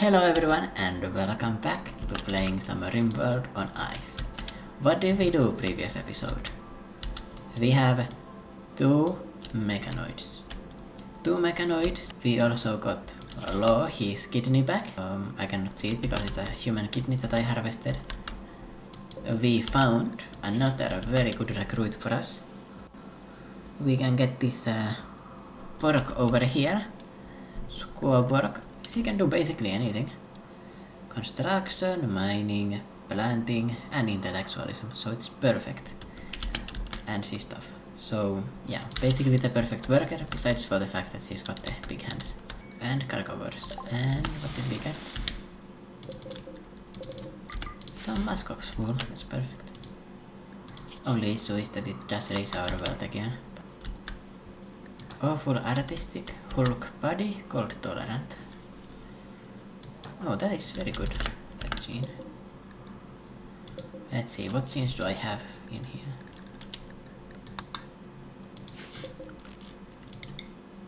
Hello everyone and welcome back to playing some Rimworld on Ice. What did we do previous episode? We have two mechanoids. We also got Law, his kidney back. I cannot see it because it's a human kidney that I harvested. We found another very good recruit for us. We can get this pork over here. Squaw pork. She can do basically anything. Construction, mining, planting, and intellectualism. So it's perfect. And she stuff. So yeah, basically the perfect worker, besides for the fact that she's got the big hands. And cargo birds. And what did we get? Some muskox wool, that's perfect. Only issue is that it does raise our wealth again. Awful artistic, Hulk body, cold tolerant. Oh, that is very good, that gene. Let's see, what genes do I have in here?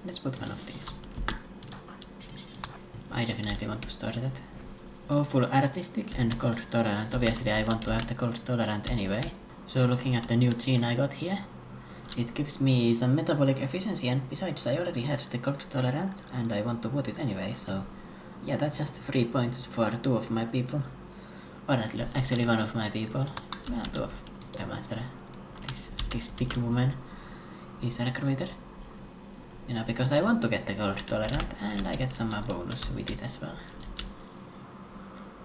Let's put one of these. I definitely want to store that. Awful artistic and cold tolerant. Obviously I want to have the cold tolerant anyway. So looking at the new gene I got here, it gives me some metabolic efficiency, and besides I already had the cold tolerant and I want to put it anyway, so yeah, that's just 3 points for 2 of my people. Or actually 1 of my people. Yeah, 2 of them after this big woman is recruited. You know, because I want to get the cold tolerant and I get some bonus with it as well.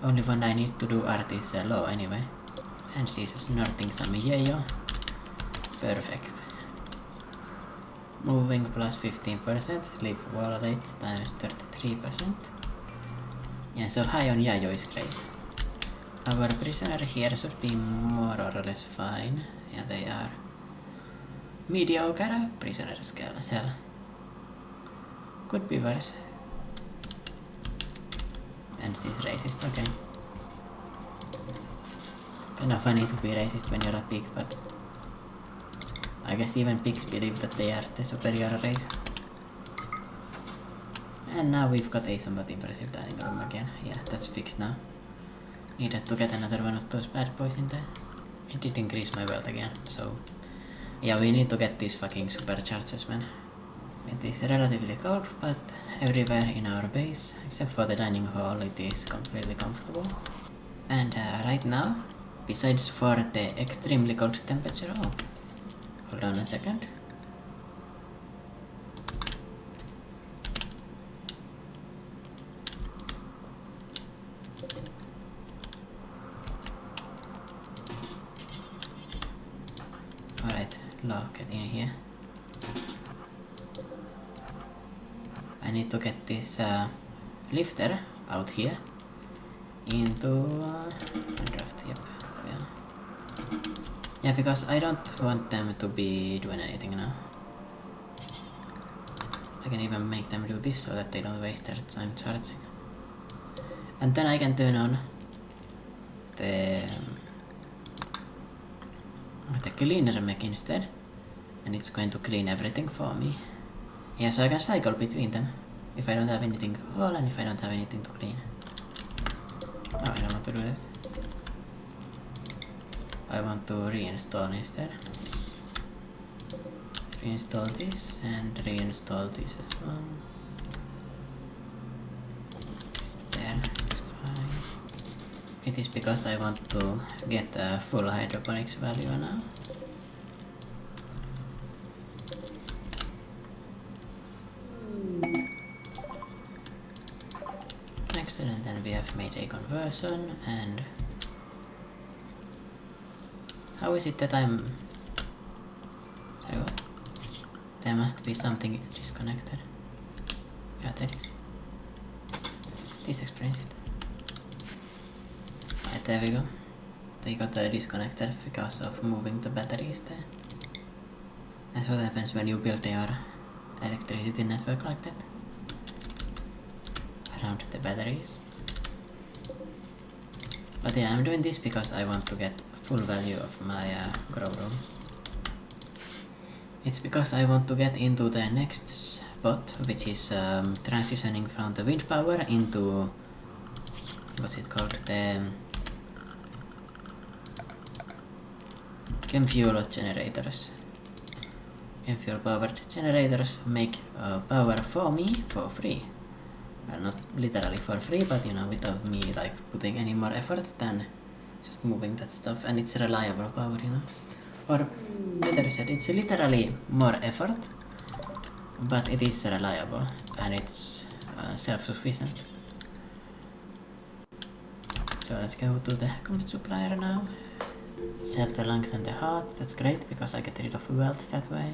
Only one I need to do art is Law anyway. And she's snorting some yayo. Perfect. Moving plus 15%, sleep wall rate times 33%. Yeah, so high on yayo is great. Our prisoner here should be more or less fine. Yeah, they are mediocre prisoner cell. Could be worse. And she's racist, okay. Kinda funny to be racist when you're a pig, but I guess even pigs believe that they are the superior race. And now we've got a somewhat impressive dining room again. Yeah, that's fixed now. Needed to get another one of those bad boys in there. It did increase my wealth again, so yeah, we need to get these fucking superchargers, man. It is relatively cold, but everywhere in our base, except for the dining hall, it is completely comfortable. And right now, besides for the extremely cold temperature, oh, hold on a second. Alright, Law, get in here. I need to get this lifter out here into draft, yep, yeah, because I don't want them to be doing anything now. I can even make them do this so that they don't waste their time charging. And then I can turn on the cleaner mech instead, and it's going to clean everything for me. Yeah, so I can cycle between them if I don't have anything to haul and if I don't have anything to clean. Oh, I don't want to do that. I want to reinstall instead. Reinstall this and reinstall this as well. It's there, it's fine. It is because I want to get a full hydroponics value now. Excellent, then we have made a conversion, and how is it that I'm... Sorry, what? There must be something disconnected. Yeah, there is. This explains it. Right, there we go. They got disconnected because of moving the batteries there. That's what happens when you build your electricity network like that. Around the batteries. But yeah, I'm doing this because I want to get full value of my grow room. It's because I want to get into the next spot, which is transitioning from the wind power into what's it called, the chem fuel generators. Chem fuel powered generators make power for me for free. Well, not literally for free, but you know, without me like putting any more effort than just moving that stuff, and it's reliable power, you know. Or better said, it's literally more effort, but it is reliable and it's self-sufficient. So let's go to the combat supplier now. Sell the lungs and the heart, that's great because I get rid of wealth that way.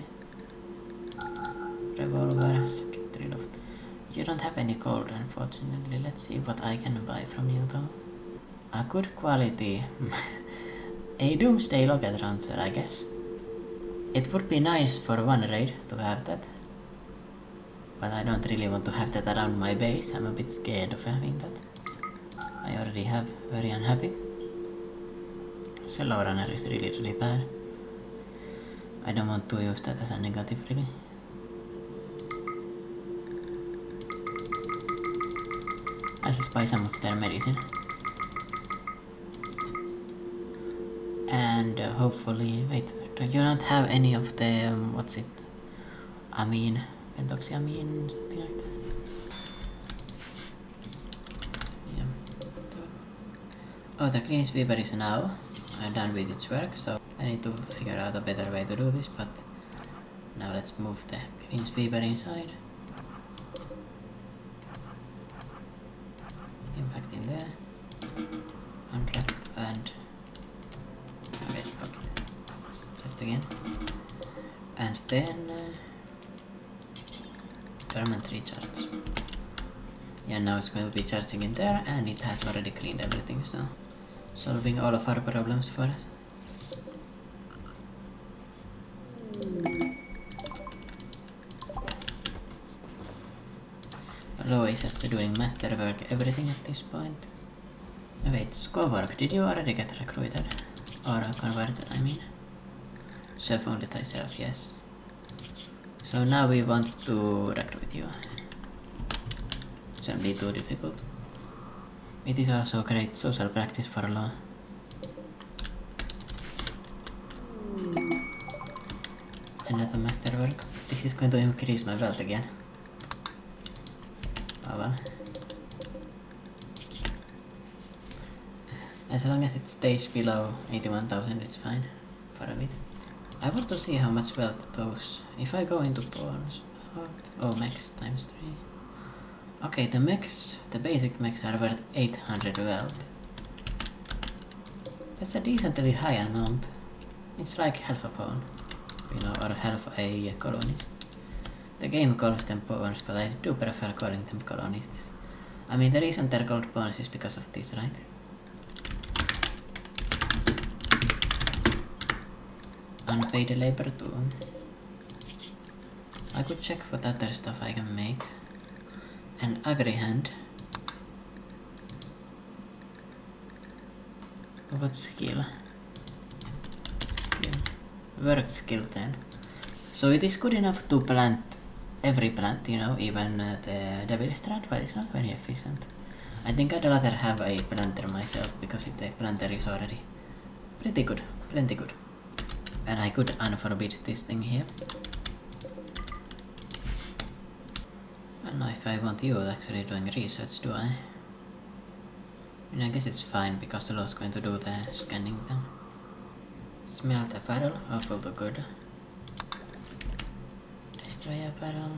Revolvers, get rid of... You don't have any gold, unfortunately. Let's see what I can buy from you though. A good quality... a doomsday rocket launcher, I guess. It would be nice for one raid to have that. But I don't really want to have that around my base. I'm a bit scared of having that. I already have. Very unhappy. Cello runner is really bad. I don't want to use that as a negative really. I'll just buy some of their medicine. And hopefully, wait, do you not have any of the, what's it, amine, pentoxyamine, something like that? Yeah. Oh, the green sweeper is now done with its work, so I need to figure out a better way to do this, but now let's move the green sweeper inside. Impact in there. Untrapped and... okay, fuck it. Just left again. And then... dormant recharge. Yeah, now it's going to be charging in there, and it has already cleaned everything, so... solving all of our problems for us. Lo is just doing masterwork everything at this point. Wait, Skovork, did you already get recruited? Or converted, I mean? Chef only thyself, yes. So now we want to recruit you. Shouldn't be too difficult. It is also great social practice for law. Another masterwork. This is going to increase my wealth again. Oh well. As long as it stays below 81,000, it's fine. For a bit. I want to see how much wealth those... if I go into pawns... oh, mechs times 3. Okay, the mechs, the basic mechs are worth 800 wealth. That's a decently high amount. It's like half a pawn, you know, or half a colonist. The game calls them pawns, but I do prefer calling them colonists. I mean, the reason they're called pawns is because of this, right? Unpaid labor too. I could check what other stuff I can make. An agri hand. What skill? Skill. Work skill 10. So it is good enough to plant every plant, you know, even the devil strand, but it's not very efficient. I think I'd rather have a planter myself, because the planter is already pretty good, plenty good. And I could unforbid this thing here. Now if I want you actually doing research, do I? I mean, I guess it's fine because the law's going to do the scanning then. Smelt apparel, awful to good. Destroy apparel.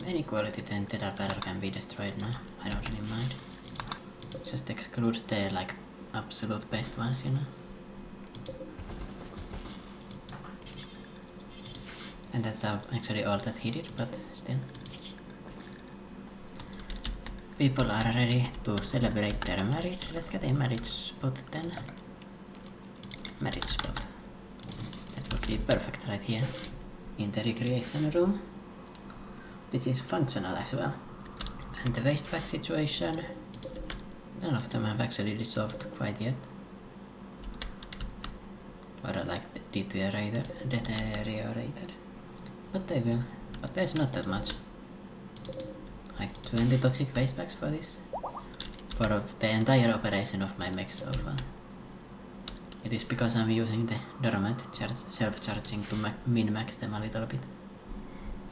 Any quality tinted apparel can be destroyed now. I don't really mind. Just exclude the like absolute best ones, you know. And that's actually all that he did, but still. People are ready to celebrate their marriage. Let's get a marriage spot then. Marriage spot. That would be perfect right here. In the recreation room. Which is functional as well. And the waste pack situation. None of them have actually dissolved quite yet. Or like deteriorated. But they will. But there's not that much. 20 toxic waste packs for this. For the entire operation of my mech so far. It is because I'm using the dormant self-charging to min-max them a little bit.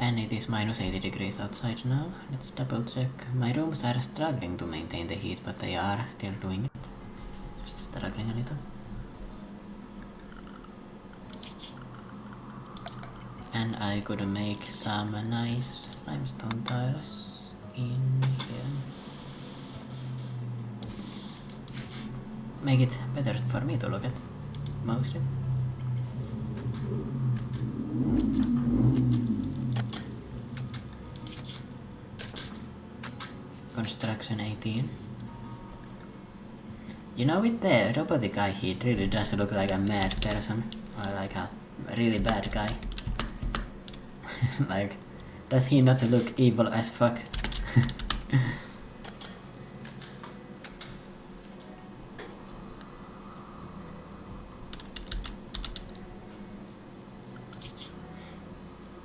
And it is minus 80 degrees outside now. Let's double check. My rooms are struggling to maintain the heat, but they are still doing it. Just struggling a little. And I could make some nice limestone tiles in here. Make it better for me to look at, mostly. Construction 18. You know, with the robotic guy, he really does look like a mad person. Or like a really bad guy. Like, does he not look evil as fuck?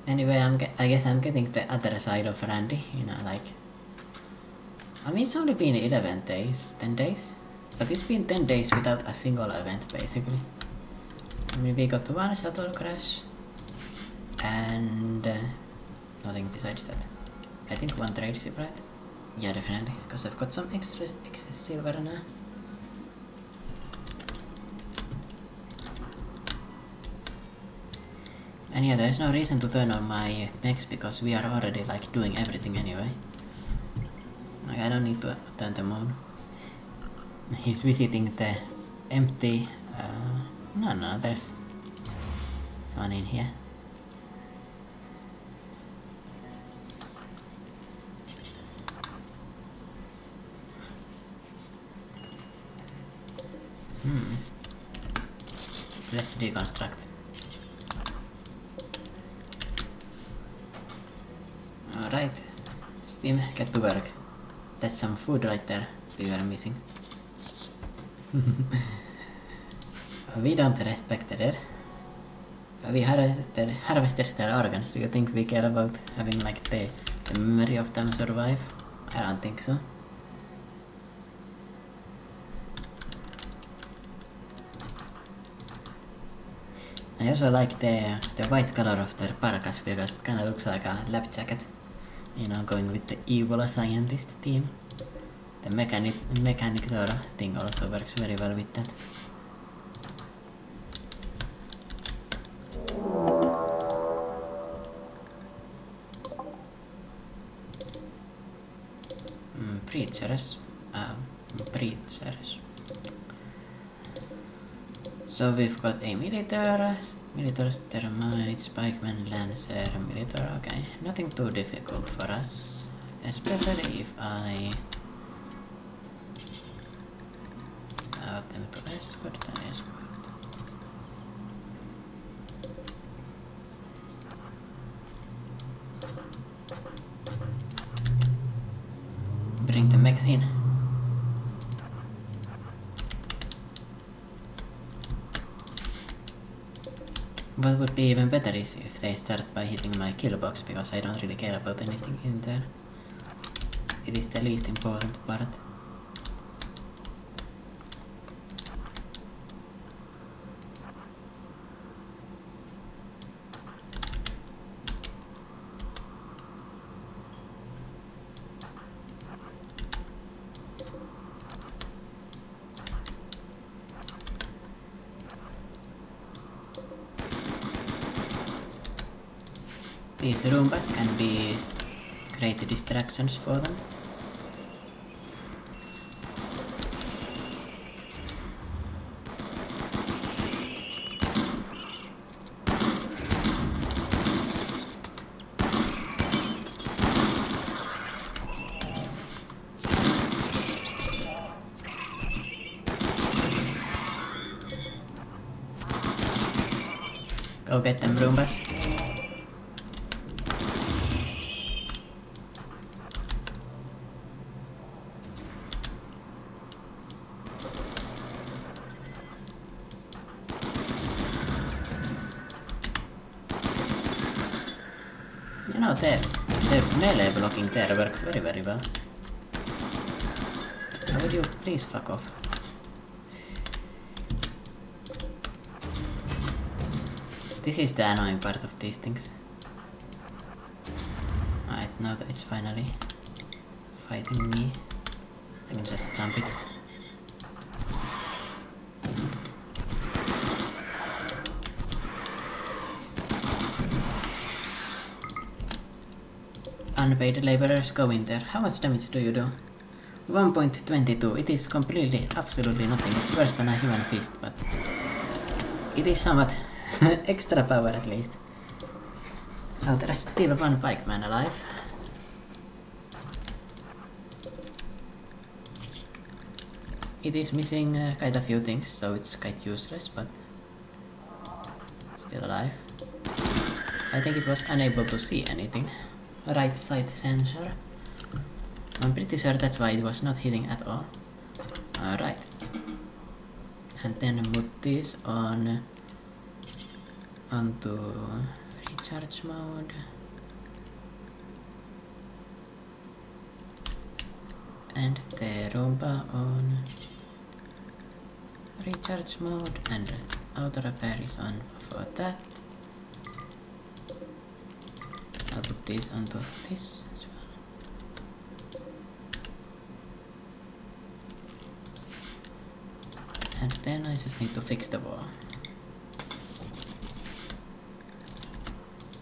Anyway, I guess I'm getting the other side of Randy, you know, like... I mean, it's only been 11 days, 10 days? But it's been 10 days without a single event, basically. I mean, we got one shuttle crash, and nothing besides that. I think one trade ship, right? Yeah, definitely, because I've got some extra silver now. And yeah, there's no reason to turn on my mechs because we are already like doing everything anyway. Like, I don't need to turn them on. He's visiting the empty... No, there's someone in here. Let's deconstruct. Alright, Steam, get to work. That's some food right there we were missing. We don't respect it. We harvested their organs. Do you think we care about having like the memory of them survive? I don't think so. I also like the white color of their parkas because it kinda looks like a lab jacket. You know, going with the evil scientist theme. The mechanic zoro thing also works very well with that. Preachers. So we've got a Militor, Thermite, Spikeman, Lancer, Militor, okay. Nothing too difficult for us. Especially if I... them to escort and escort. Bring the mechs in. What would be even better is if they start by hitting my kill box, because I don't really care about anything in there. It is the least important part. These Roombas can be great distractions for them. Go get them, Roombas. You know, The melee blocking there worked very well. How would you please fuck off? This is the annoying part of these things. Alright, now that it's finally fighting me, I can just jump it. Unpaid laborers go in there. How much damage do you do? 1.22. It is completely, absolutely nothing. It's worse than a human fist, but it is somewhat extra power at least. Oh, there's still one pikeman alive. It is missing quite a few things, so it's quite useless, but still alive. I think it was unable to see anything. Right side sensor. I'm pretty sure that's why it was not hitting at all. Alright. And then put this on onto recharge mode. And the Roomba on recharge mode, and auto repair is on for that. I'll put this onto this as well. And then I just need to fix the wall.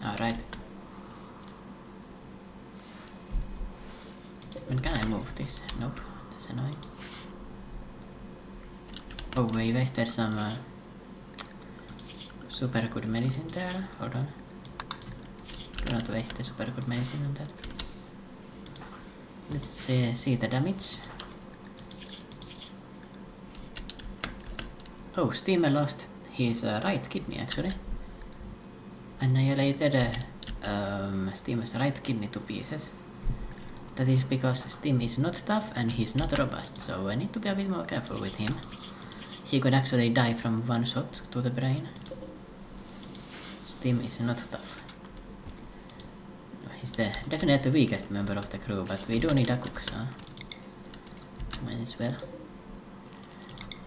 Alright. When can I move this? Nope, that's annoying. Oh wait, there's some super good medicine there. Hold on. Do not waste the super good medicine on that, please. Let's see the damage. Oh, Steamer lost his right kidney actually. Annihilated Steamer's right kidney to pieces. That is because Steam is not tough and he's not robust, so I need to be a bit more careful with him. He could actually die from one shot to the brain. Steam is not tough. He's definitely the weakest member of the crew, but we do need a cook, so might as well.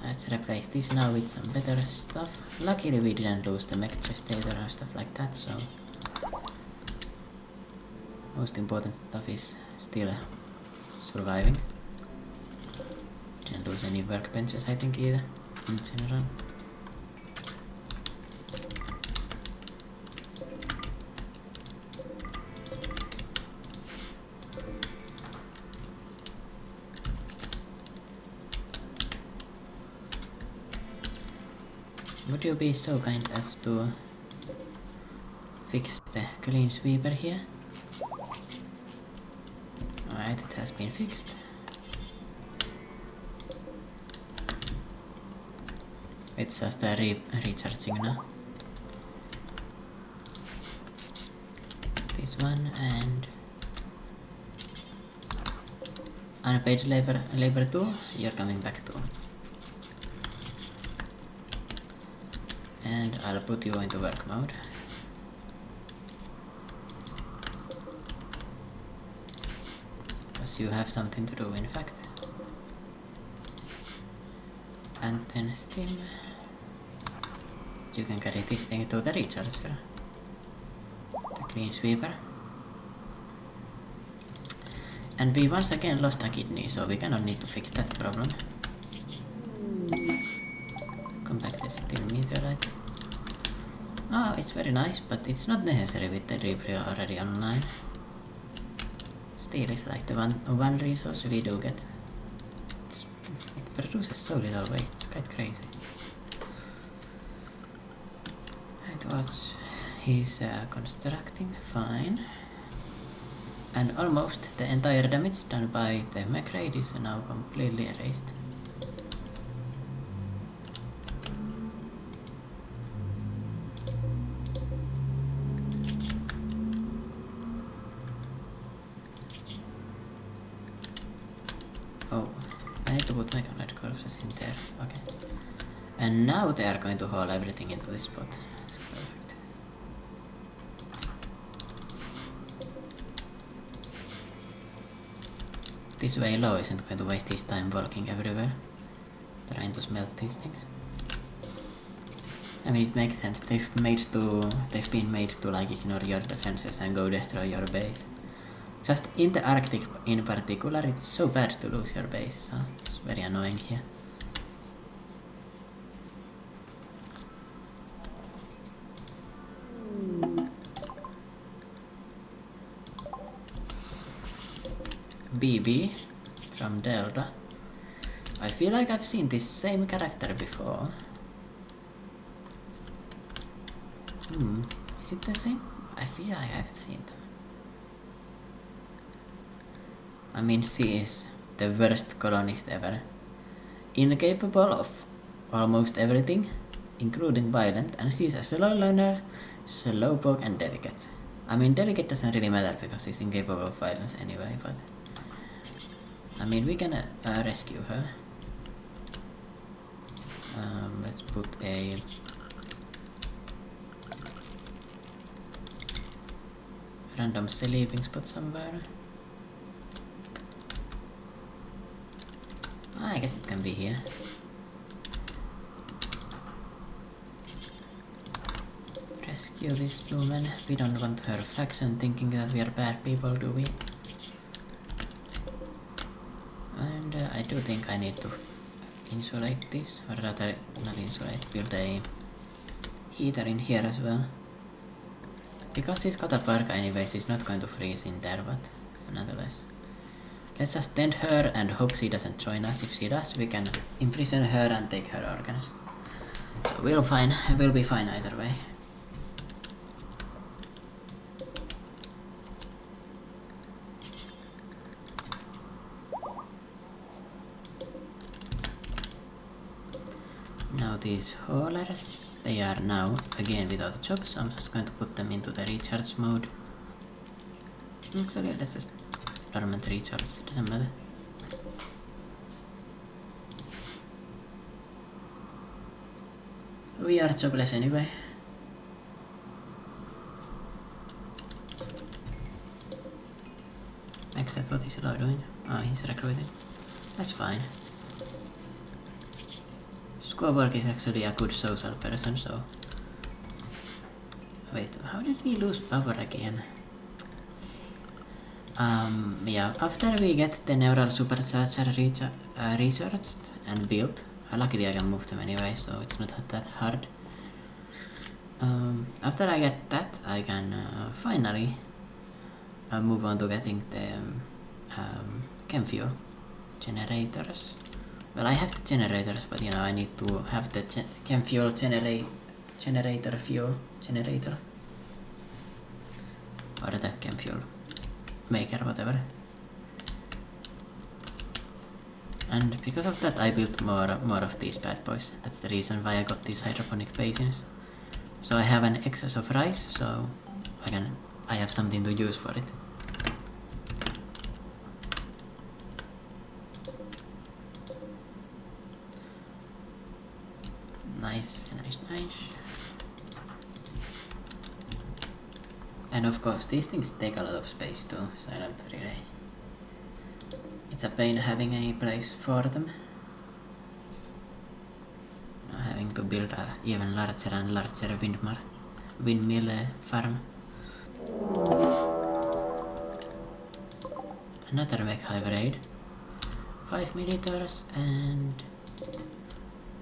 Let's replace this now with some better stuff. Luckily we didn't lose the mech gestator or stuff like that, so most important stuff is still surviving. Didn't lose any workbenches, I think, either, in general. Would you be so kind as to fix the clean sweeper here? Alright, it has been fixed. It's just recharging now. This one and unpaid labor 2, you're coming back too. And I'll put you into work mode. Because you have something to do, in fact. And then Steam. You can carry this thing to the recharger. The clean sweeper. And we once again lost a kidney, so we cannot need to fix that problem. Compacted steel meteorite. Oh, it's very nice, but it's not necessary with the Rimworld already online. Steel is like the one resource we do get. It produces so little waste, it's quite crazy. It was... he's constructing, fine. And almost the entire damage done by the mech raid is now completely erased. Oh, I need to put my red corpses in there, okay. And now they are going to haul everything into this spot. It's perfect. this way low isn't going to waste his time walking everywhere, trying to smelt these things. I mean, it makes sense. They've been made to like ignore your defenses and go destroy your base. Just in the Arctic in particular, it's so bad to lose your base, so it's very annoying here. BB from Delta. I feel like I've seen this same character before. Is it the same? I feel like I've seen them. I mean, she is the worst colonist ever. Incapable of almost everything, including violent, and she's a slow learner, slowpoke and delicate. I mean, delicate doesn't really matter because she's incapable of violence anyway, but... I mean, we can rescue her. Let's put a... random sleeping spot somewhere. I guess it can be here. Rescue this woman. We don't want her faction thinking that we are bad people, do we? And I do think I need to insulate this, or rather not insulate, build a heater in here as well. Because he's got a parka anyways, he's not going to freeze in there, but nonetheless. Let's just tend her and hope she doesn't join us. If she does, we can imprison her and take her organs. So we'll be fine either way. Now these haulers, they are now again without a job, so I'm just going to put them into the recharge mode. Actually, let's just dormant recharge, it doesn't matter. We are jobless anyway. Except what is Lo doing? Oh, he's recruiting. That's fine. Squawwork is actually a good social person, so... Wait, how did we lose power again? Yeah, after we get the neural supercharger researched and built, luckily I can move them anyway, so it's not that hard. After I get that, I can finally move on to getting the chem fuel generators. Well, I have the generators, but you know, I need to have the chem fuel generator fuel generator. Or the chem fuel maker, whatever. And because of that, I built more of these bad boys. That's the reason why I got these hydroponic basins. So I have an excess of rice, so I have something to use for it. Nice. And of course, these things take a lot of space too, so I don't really... It's a pain having a place for them. Having to build a even larger and larger windmill farm. Another mech hive raid. 5 milliliters and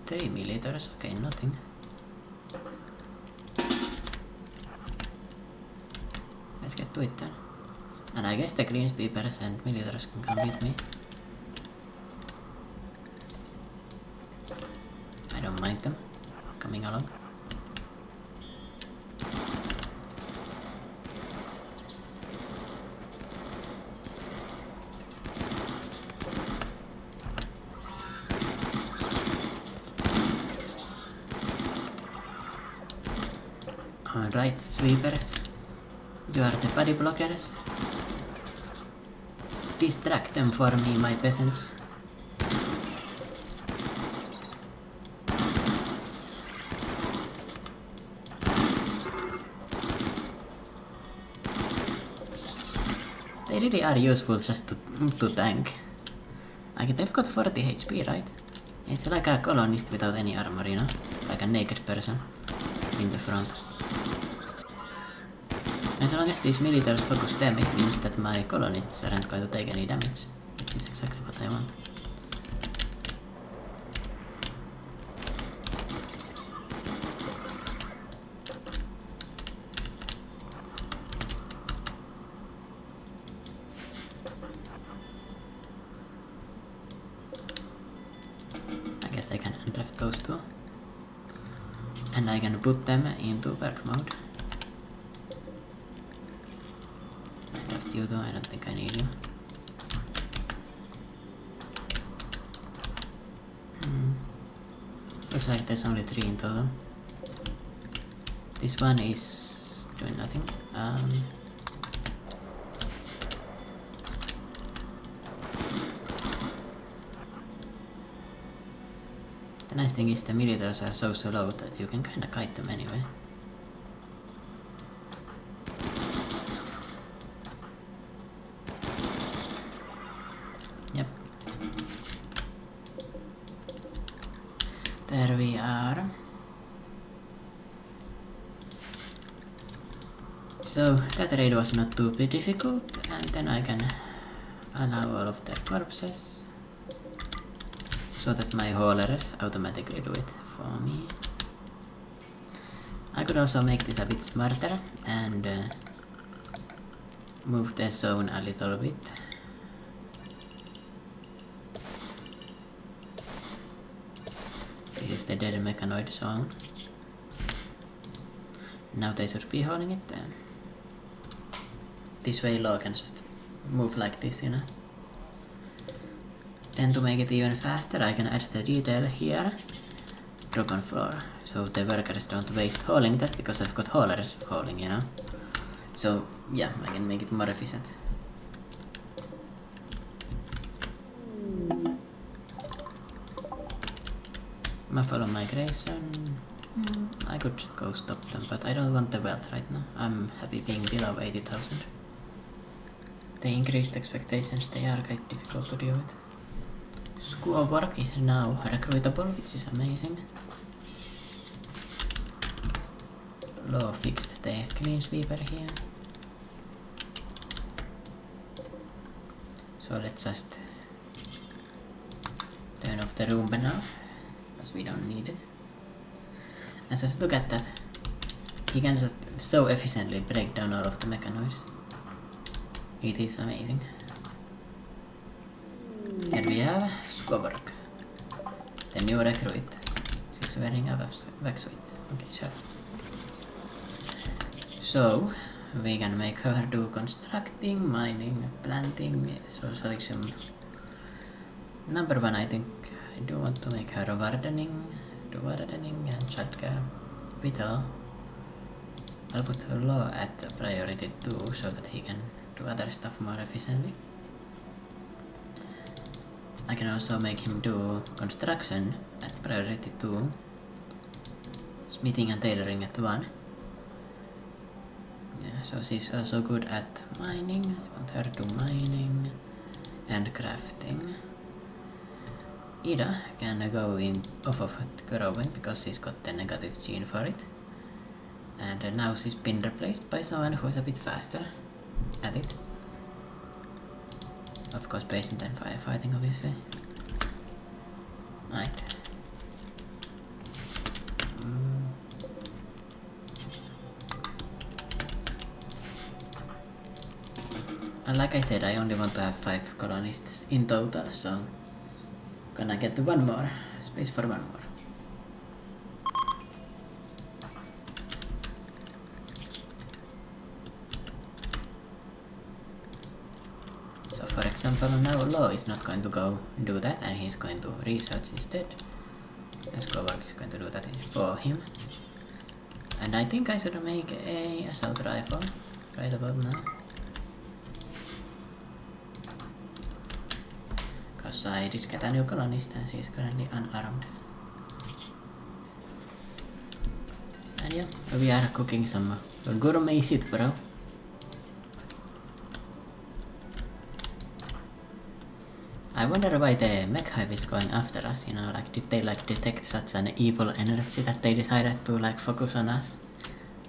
3 milliliters, okay, nothing. Let's get to it then. And I guess the green peepers and milliliters can come with me. I don't mind them coming along. Alright, sweepers. You are the body blockers. Distract them for me, my peasants. They really are useful just to tank. Like they've got 40 HP, right? It's like a colonist without any armor, you know? Like a naked person in the front. As long as these militaries focus them, it means that my colonists aren't going to take any damage. Which is exactly what I want. I guess I can undraft those two. And I can put them into work mode. Draft you though, I don't think I need you. Looks like there's only 3 in total. This one is doing nothing. The nice thing is the militaries are so slow that you can kinda kite them anyway. Yep. There we are. So that raid was not too difficult, and then I can allow all of their corpses so that my haulers automatically do it for me. I could also make this a bit smarter and move the zone a little bit. This is the dead mechanoid zone. Now they should be holding it. This way Law can just move like this, you know. Then to make it even faster, I can add the detail here, drop on floor, so the workers don't waste hauling that because I've got haulers hauling, you know. So yeah, I can make it more efficient. Muffalo migration. I could go stop them, but I don't want the wealth right now. I'm happy being below 80,000. The increased expectations, they are quite difficult to deal with. Squaw work is now recruitable, which is amazing. Law fixed the clean sweeper here. So let's just turn off the Roomba now, because we don't need it. And just look at that. He can just so efficiently break down all of the mechanoids. It is amazing. Here we have Skoborg, the new recruit. She's wearing a wetsuit. Okay, sure. So, we can make her do constructing, mining, planting, socialism. Number 1, I think I do want to make her wardening, and childcare. Vital. I'll put her law at priority 2 so that he can do other stuff more efficiently. I can also make him do construction at priority 2, smithing and tailoring at 1. Yeah, so she's also good at mining. I want her to do mining and crafting. Ida can go in off of growing because she's got the negative gene for it. And now she's been replaced by someone who is a bit faster at it. Of course, patient and firefighting, obviously. Right. And like I said, I only want to have 5 colonists in total, so gonna get one more. Space for one more. So for example, now Law is not going to go do that, and he's going to research instead. Skoborg is going to do that for him. And I think I should make a assault rifle right about now. Because I did get a new colonist and she's currently unarmed. And yeah, we are cooking some gourmet shit, bro. I wonder why the mech hive is going after us, you know, like did they like detect such an evil energy that they decided to like focus on us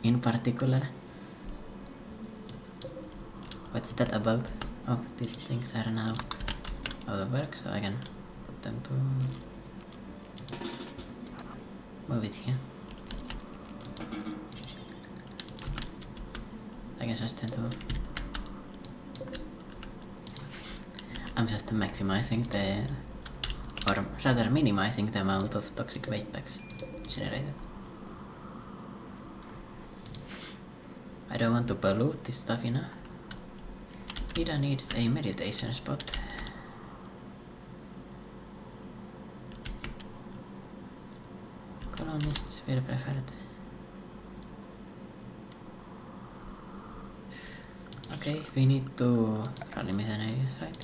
in particular? What's that about? Oh, these things are now out of work, so I can put them to move it here. I can just tend to move. I'm just maximizing the, or rather minimizing the amount of toxic waste bags generated. I don't want to pollute this stuff, you know. Ida needs a meditation spot. Colonists will prefer it. Okay, we need to rally miscellaneous, right?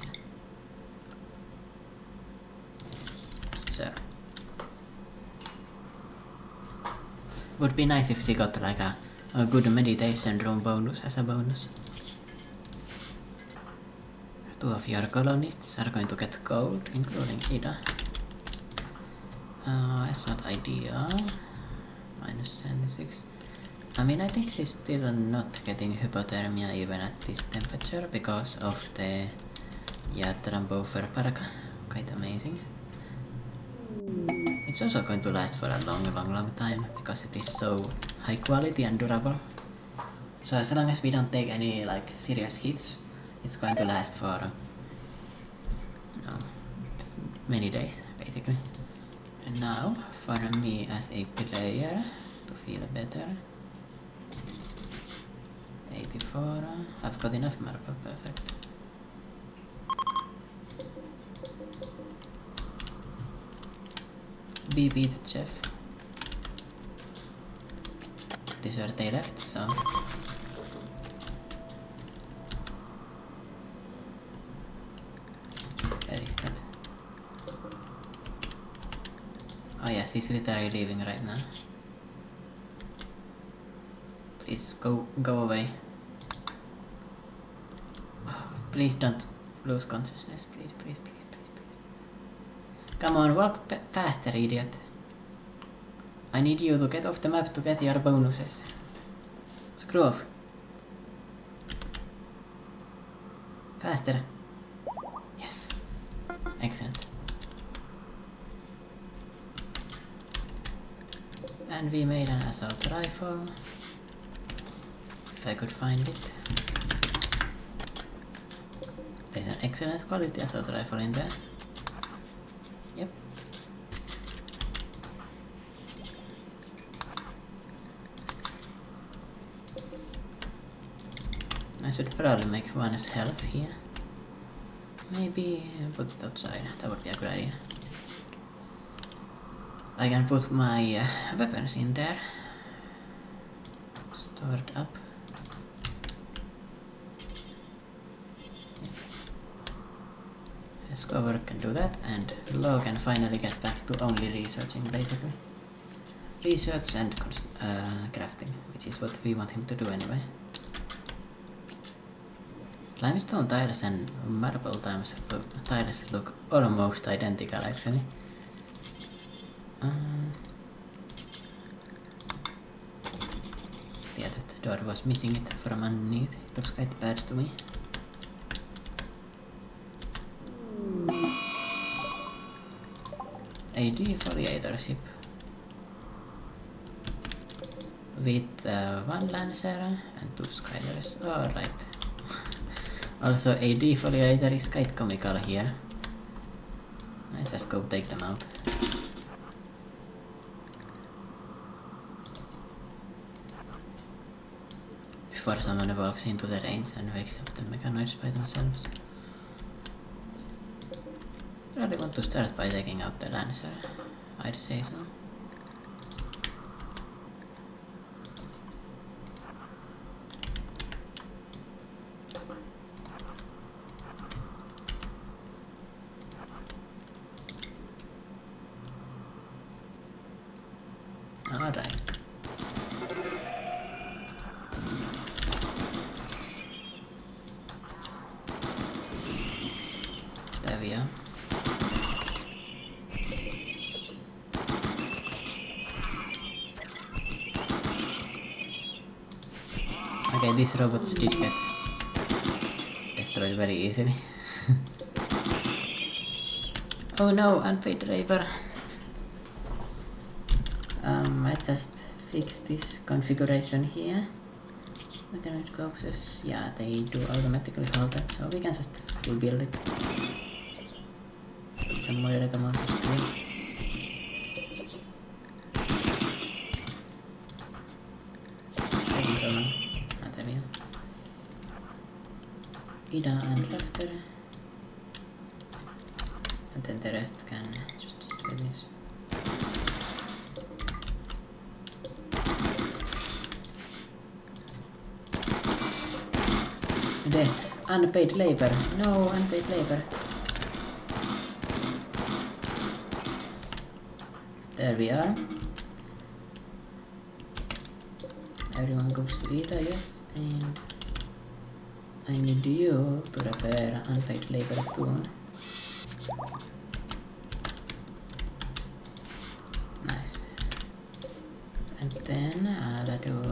Sure. Would be nice if she got like a good meditation room bonus as a bonus. 2 of your colonists are going to get gold, including Ida. That's not ideal. Minus 76. I mean, I think she's still not getting hypothermia even at this temperature because of the Trambofer Parka. Quite amazing. It's also going to last for a long time because it is so high quality and durable. So as long as we don't take any like serious hits, it's going to last for many days basically. And now for me as a player to feel better. 84. I've got enough marble, perfect. BB the chef. Dessert they left, so where is that? Oh yes, he's literally leaving right now. Please go away. Please don't lose consciousness. Please. Come on, walk faster, idiot. I need you to get off the map to get your bonuses. Screw off. Faster. Yes. Excellent. And we made an assault rifle. If I could find it. There's an excellent quality assault rifle in there. Yep. I should probably make one's health here. Maybe put it outside, that would be a good idea. I can put my weapons in there. Stored up. Let's go work and do that, and Lo can finally get back to only researching basically. Research and crafting, which is what we want him to do anyway. Limestone tiles and marble tiles look almost identical actually. Yeah, that door was missing it from underneath. It looks quite bad to me. A defoliator ship with 1 lancer and 2 skydivers. Alright. Also, a defoliator is quite comical here. Let's just go take them out. Before someone walks into the range and wakes up the mechanoids by themselves. I really want to start by taking out the lancer. I'd say so. Alright. There we are. Okay, these robots did get destroyed very easily. Oh no, unpaid labor. Let's just fix this configuration here. We can read corpses. Yeah, they do automatically hold that, so we can just rebuild it. Put some moderate amounts of steel. It's taking so long. Not heavy. Ida and Rafter. And then the rest can just destroy this. Death. Unpaid labor. No, unpaid labor. There we are. Everyone goes to eat, I guess. And I need you to repair unpaid labor too. Nice. And then I'll do...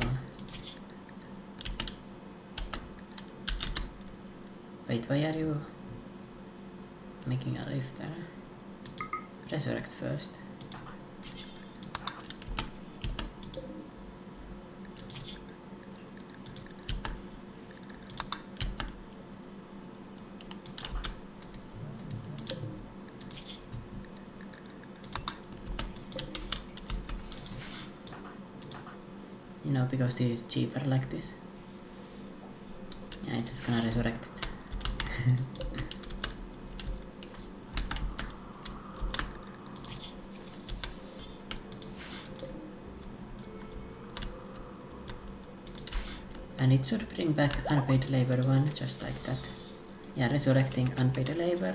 Wait, why are you making a lifter? Resurrect first. You know, because this is cheaper like this. Yeah, it's just gonna resurrect it. And it should bring back unpaid labor 1, just like that. Yeah, resurrecting unpaid labor.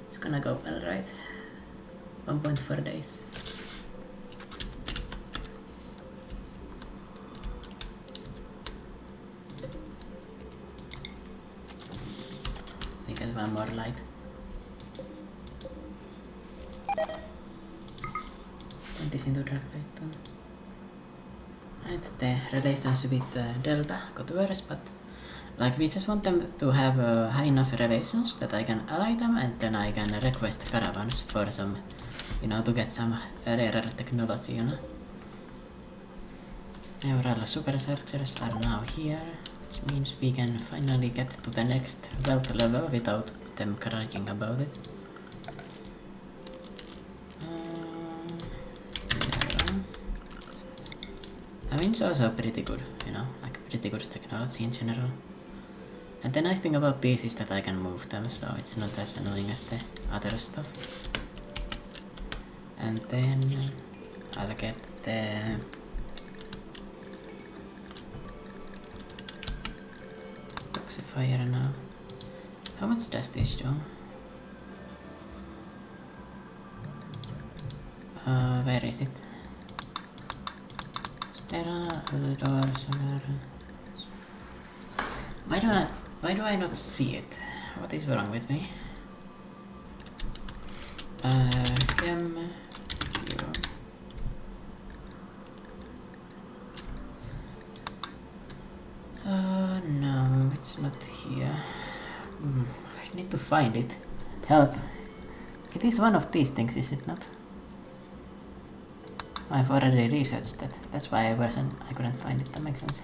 It's gonna go well, right? 1.4 days. We get one more light. Turn this into dark light too. Right, the relations with Delta got worse, but like we just want them to have high enough relations that I can ally them, and then I can request caravans for some, you know, to get some rarer technology, you know. Neural super searchers are now here, which means we can finally get to the next wealth level without them crying about it. I mean, it's also pretty good, you know, like pretty good technology in general. And the nice thing about these is that I can move them, so it's not as annoying as the other stuff. And then I'll get the toxifier now. How much does this do? Where is it? Why do I not see it? What is wrong with me? Chem... No, it's not here. I need to find it. Help. It is one of these things, is it not? I've already researched that. That's why I couldn't find it. That makes sense.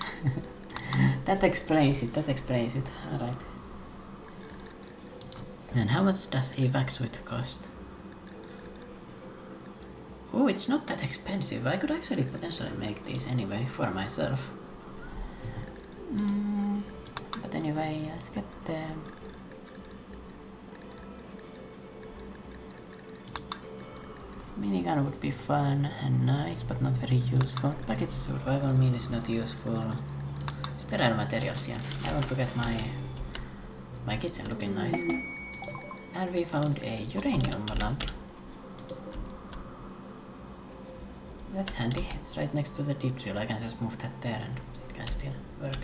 That explains it. Alright. And how much does a wax suit cost? Oh, it's not that expensive. I could actually potentially make these anyway for myself. But anyway, let's get the... Minigun would be fun and nice, but not very useful. Package survival mean is not useful. Sterile materials, yeah. I want to get my kitchen looking nice. And we found a uranium lamp. That's handy. It's right next to the deep drill. I can just move that there and it can still work.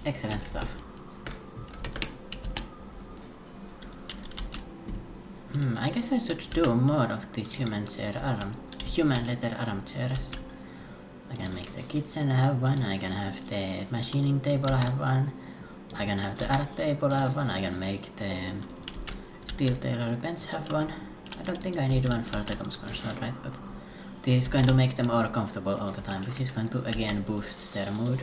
Excellent stuff. I guess I should do more of these human leather armchairs. I can make the kitchen have one, I can have the machining table have one, I can have the art table have one, I can make the steel tailor bench have one. I don't think I need one for the comms console, right? But this is going to make them all comfortable all the time. This is going to again boost their mood.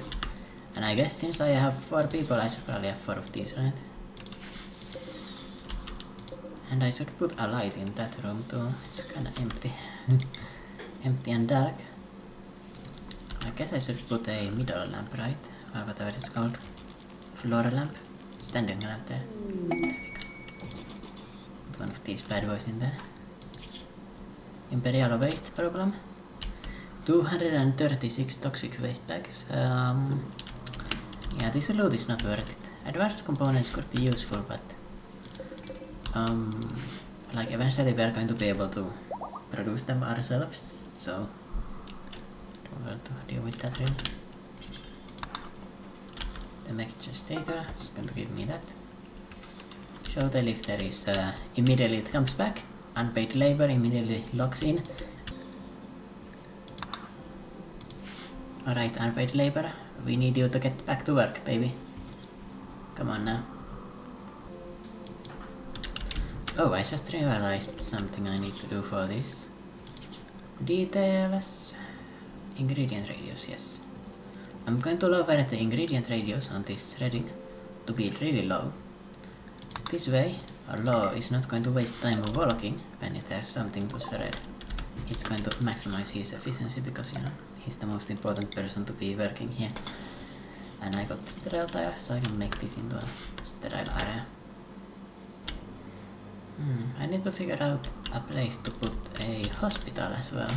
And I guess since I have 4 people, I should probably have 4 of these, right? And I should put a light in that room too. It's kinda empty. Empty and dark. I guess I should put a middle lamp, right? Or whatever it's called. Floor lamp. Standing lamp there. There we go. Put one of these bad boys in there. Imperial waste problem. 236 toxic waste bags. Yeah, this loot is not worth it. Advanced components could be useful, but like eventually we are going to be able to produce them ourselves, so don't want to deal with that really. The mech gestator is going to give me that. Show the lifter is immediately it comes back. Unpaid labor immediately logs in. Alright, unpaid labor, we need you to get back to work, baby. Come on now. Oh, I just realized something I need to do for this. Details. Ingredient radius, yes. I'm going to lower the ingredient radius on this threading to be really low. This way, our law is not going to waste time walking when there's something to shred. He's going to maximize his efficiency because, you know, he's the most important person to be working here. And I got the sterile tire, so I can make this into a sterile area. I need to figure out a place to put a hospital as well.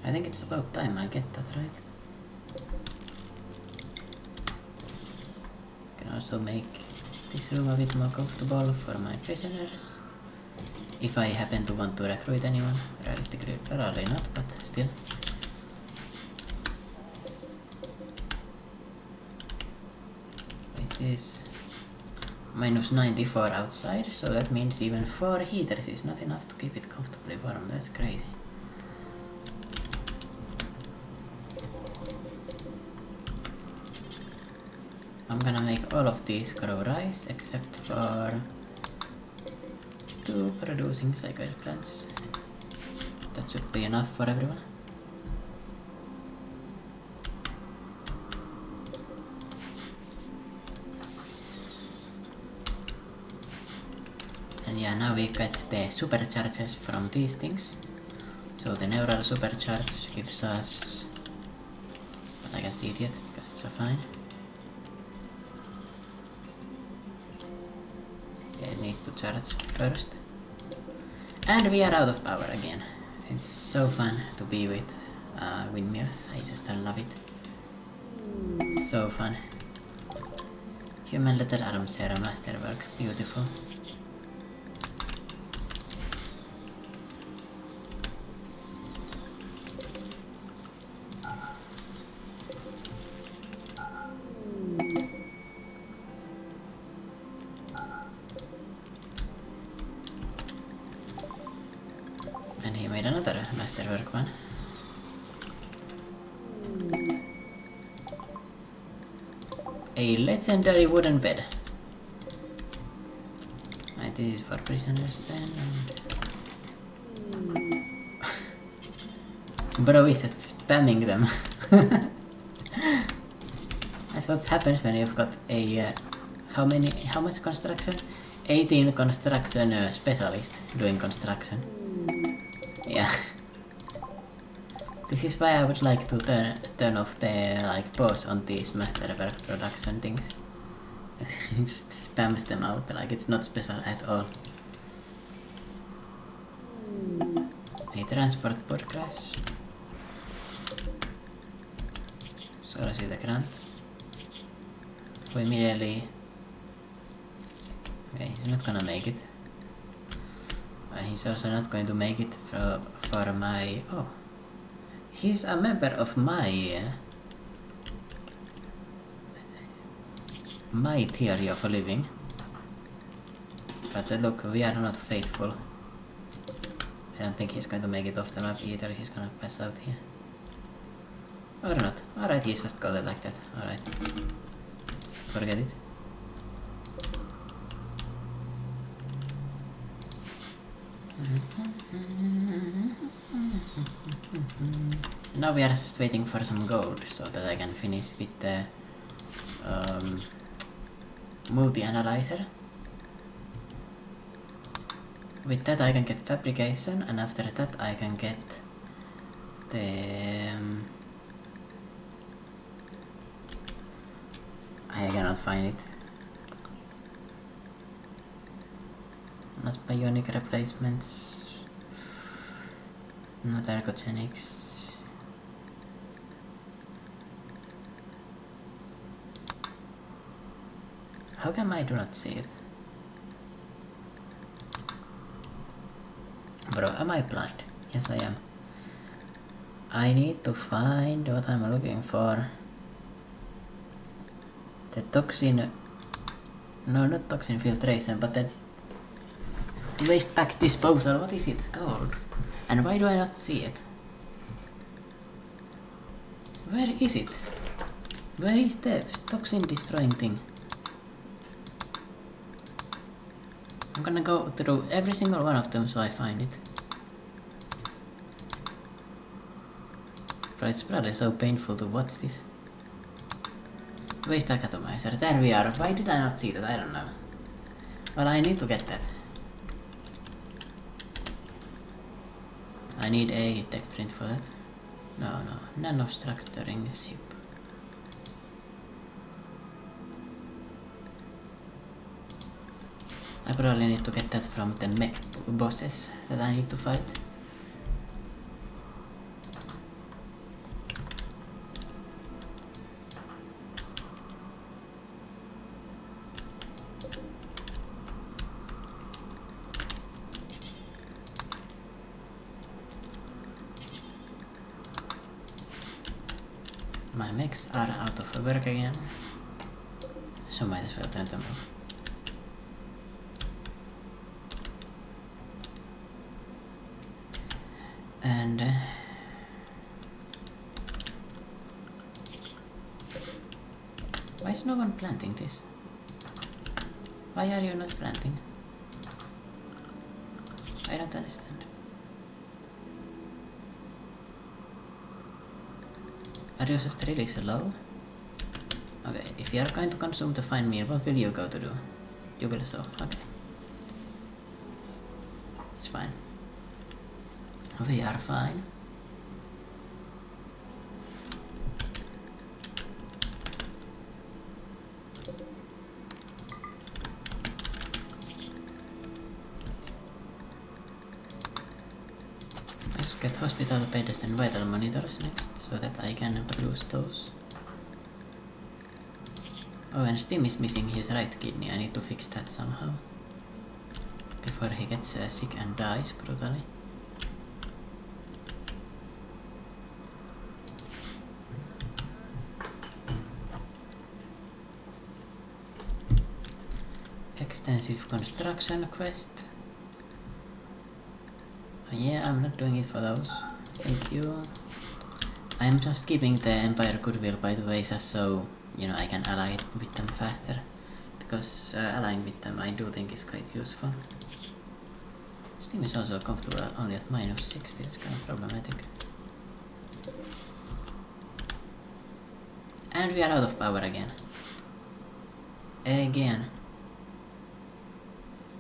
I think it's about time I get that right. Can also make this room a bit more comfortable for my prisoners. If I happen to want to recruit anyone, realistically probably not, but still. It is minus 94 outside, so that means even 4 heaters is not enough to keep it comfortably warm. That's crazy. I'm gonna make all of these grow rice except for 2 producing cyclic plants. That should be enough for everyone. And yeah, now we get the supercharges from these things. So the neural supercharge gives us, but I can't see it yet because it's so fine. Yeah, it needs to charge first. And we are out of power again. It's so fun to be with windmills. I just love it. So fun. Human letter armchair masterwork. Beautiful. And he made another masterwork one. A legendary wooden bed. Right, this is for prisoners then. And bro is just spamming them. That's what happens when you've got a how much construction? 18 construction specialist doing construction. Yeah. This is why I would like to turn off the like pause on these masterwork production things. It just spams them out like it's not special at all. A transport pod crash. So I see the grant. So immediately. Okay, he's not gonna make it. He's also not going to make it for my... Oh. He's a member of my theory of living. But look, we are not faithful. I don't think he's going to make it off the map either, he's gonna pass out here. Or not. Alright, he's just got it like that. Alright. Forget it. Now we are just waiting for some gold so that I can finish with the multi-analyzer. With that I can get fabrication, and after that I can get the... I cannot find it. Not bionic replacements. Not ergogenics. How come I do not see it? Bro, am I blind? Yes, I am. I need to find what I'm looking for. The toxin... No, not toxin filtration, but the waste pack disposal. What is it called? And why do I not see it? Where is it? Where is the toxin destroying thing? I'm gonna go through every single one of them so I find it. Bro, it's probably so painful to watch this. Waste pack atomizer. There we are. Why did I not see that? I don't know. Well, I need to get that. I need a tech print for that. No. Nanostructuring ship. I probably need to get that from the mech bosses that I need to fight. My mechs are out of work again, so might as well turn them off. And why is no one planting this? Why are you not planting? I don't understand. Are you just really slow? Okay, if you are going to consume the fine meal, what will you go to do? You will so, okay. It's fine. We are fine. Let's get hospital beds and vital monitors next, so that I can produce those. Oh, and Steam is missing his right kidney. I need to fix that somehow before he gets sick and dies brutally. Extensive construction quest. Oh, yeah, I'm not doing it for those. Thank you. I'm just keeping the Empire Goodwill, by the way, just so, you know, I can ally with them faster. Because allying with them I do think is quite useful. Steam is also comfortable only at -60, it's kind of problematic. And we are out of power again. Again.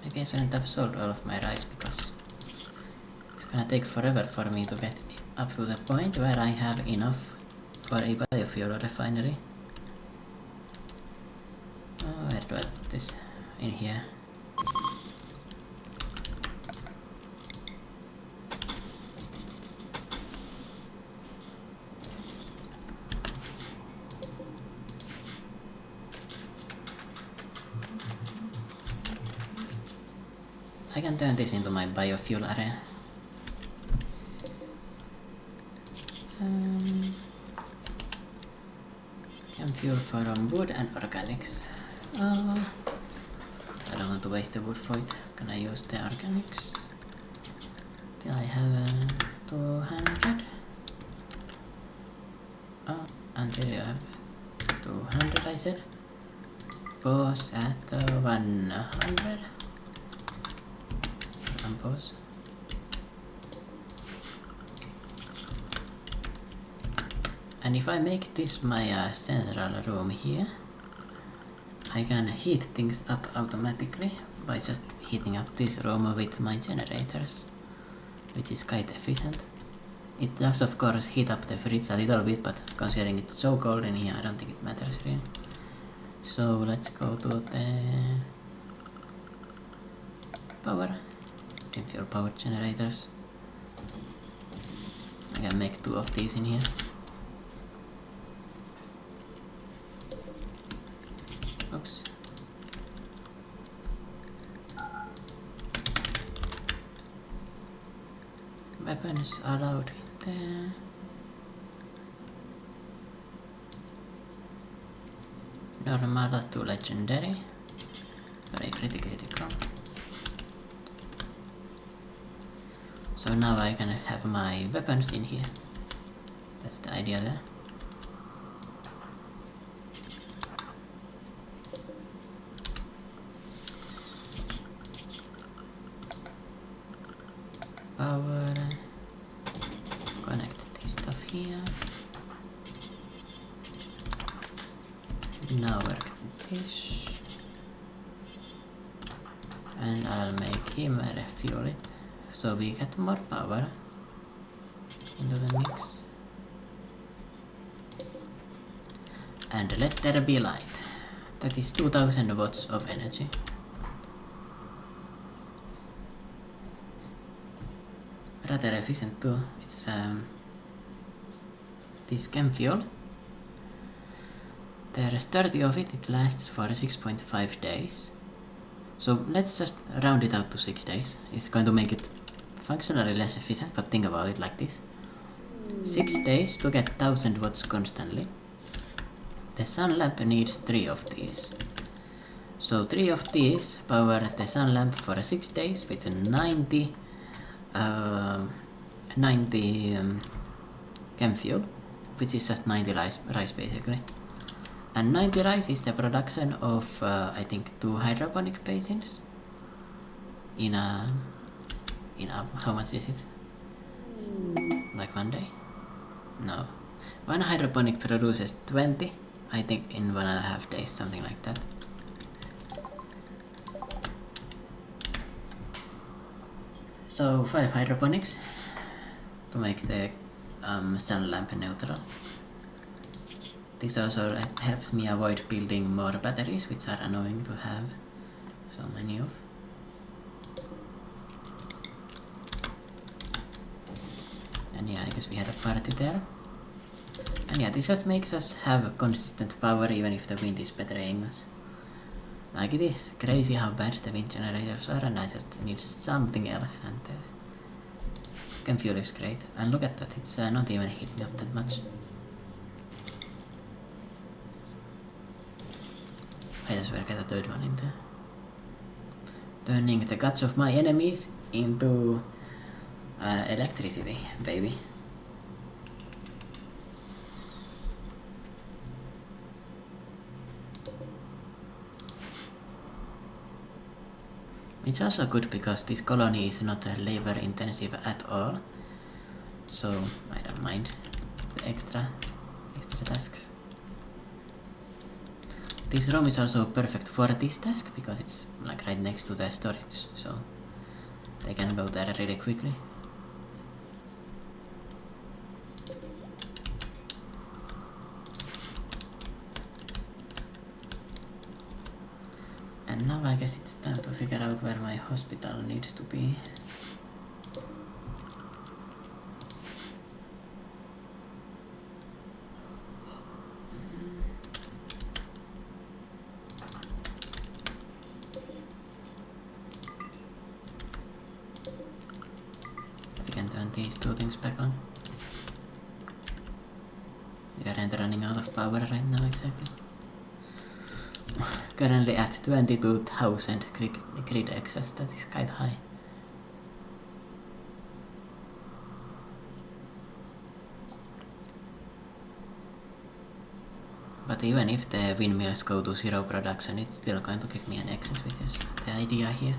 Maybe I shouldn't have sold all of my rice because it's gonna take forever for me to get up to the point where I have enough for a biofuel refinery. Oh, where do I put this? In here. I can turn this into my biofuel area. Can fuel from wood and organics. I don't want to waste the wood for it. Can I use the organics? Till I have 200. Until you have 200, I said. Pause at 100. Unpause. And if I make this my central room here, I can heat things up automatically by just heating up this room with my generators, which is quite efficient. It does of course heat up the fridge a little bit, but considering it's so cold in here, I don't think it matters really. So let's go to the power. Impure power generators. I can make 2 of these in here. Oops. Weapons allowed in there. Normal to legendary. Very critical. So now I can have my weapons in here. That's the idea there. Power. Connect this stuff here. Now work this. And I'll make him refuel it. So we get more power into the mix. And let there be light. That is 2000 watts of energy. Rather efficient too. It's this chem fuel. There's 30 of it, it lasts for 6.5 days. So let's just round it out to 6 days. It's going to make it functionally less efficient, but think about it like this. 6 days to get 1000 watts constantly. The sun lamp needs 3 of these. So 3 of these power the sun lamp for 6 days with 90 chem fuel, which is just 90 rice basically. And 90 rice is the production of I think 2 hydroponic basins in a how much is it? Like 1 day? No. 1 hydroponic produces 20, I think in 1.5 days, something like that. So 5 hydroponics to make the sun lamp neutral. This also helps me avoid building more batteries, which are annoying to have so many of. And yeah, I guess we had a party there. And yeah, this just makes us have consistent power even if the wind is betraying us. Like, it is crazy how bad the wind generators are, and I just need something else, and chem fuel is great. And look at that, it's not even heating up that much. I just will get a third one in there. Turning the guts of my enemies into electricity, baby. It's also good because this colony is not labor intensive at all, so I don't mind the extra tasks. This room is also perfect for this task because it's like right next to the storage, so they can go there really quickly. And now I guess it's time to figure out where my hospital needs to be. We can turn these 2 things back on. We aren't running out of power right now exactly. Currently at 22,000 grid excess, that is quite high. But even if the windmills go to zero production, it's still going to give me an excess, which is the idea here.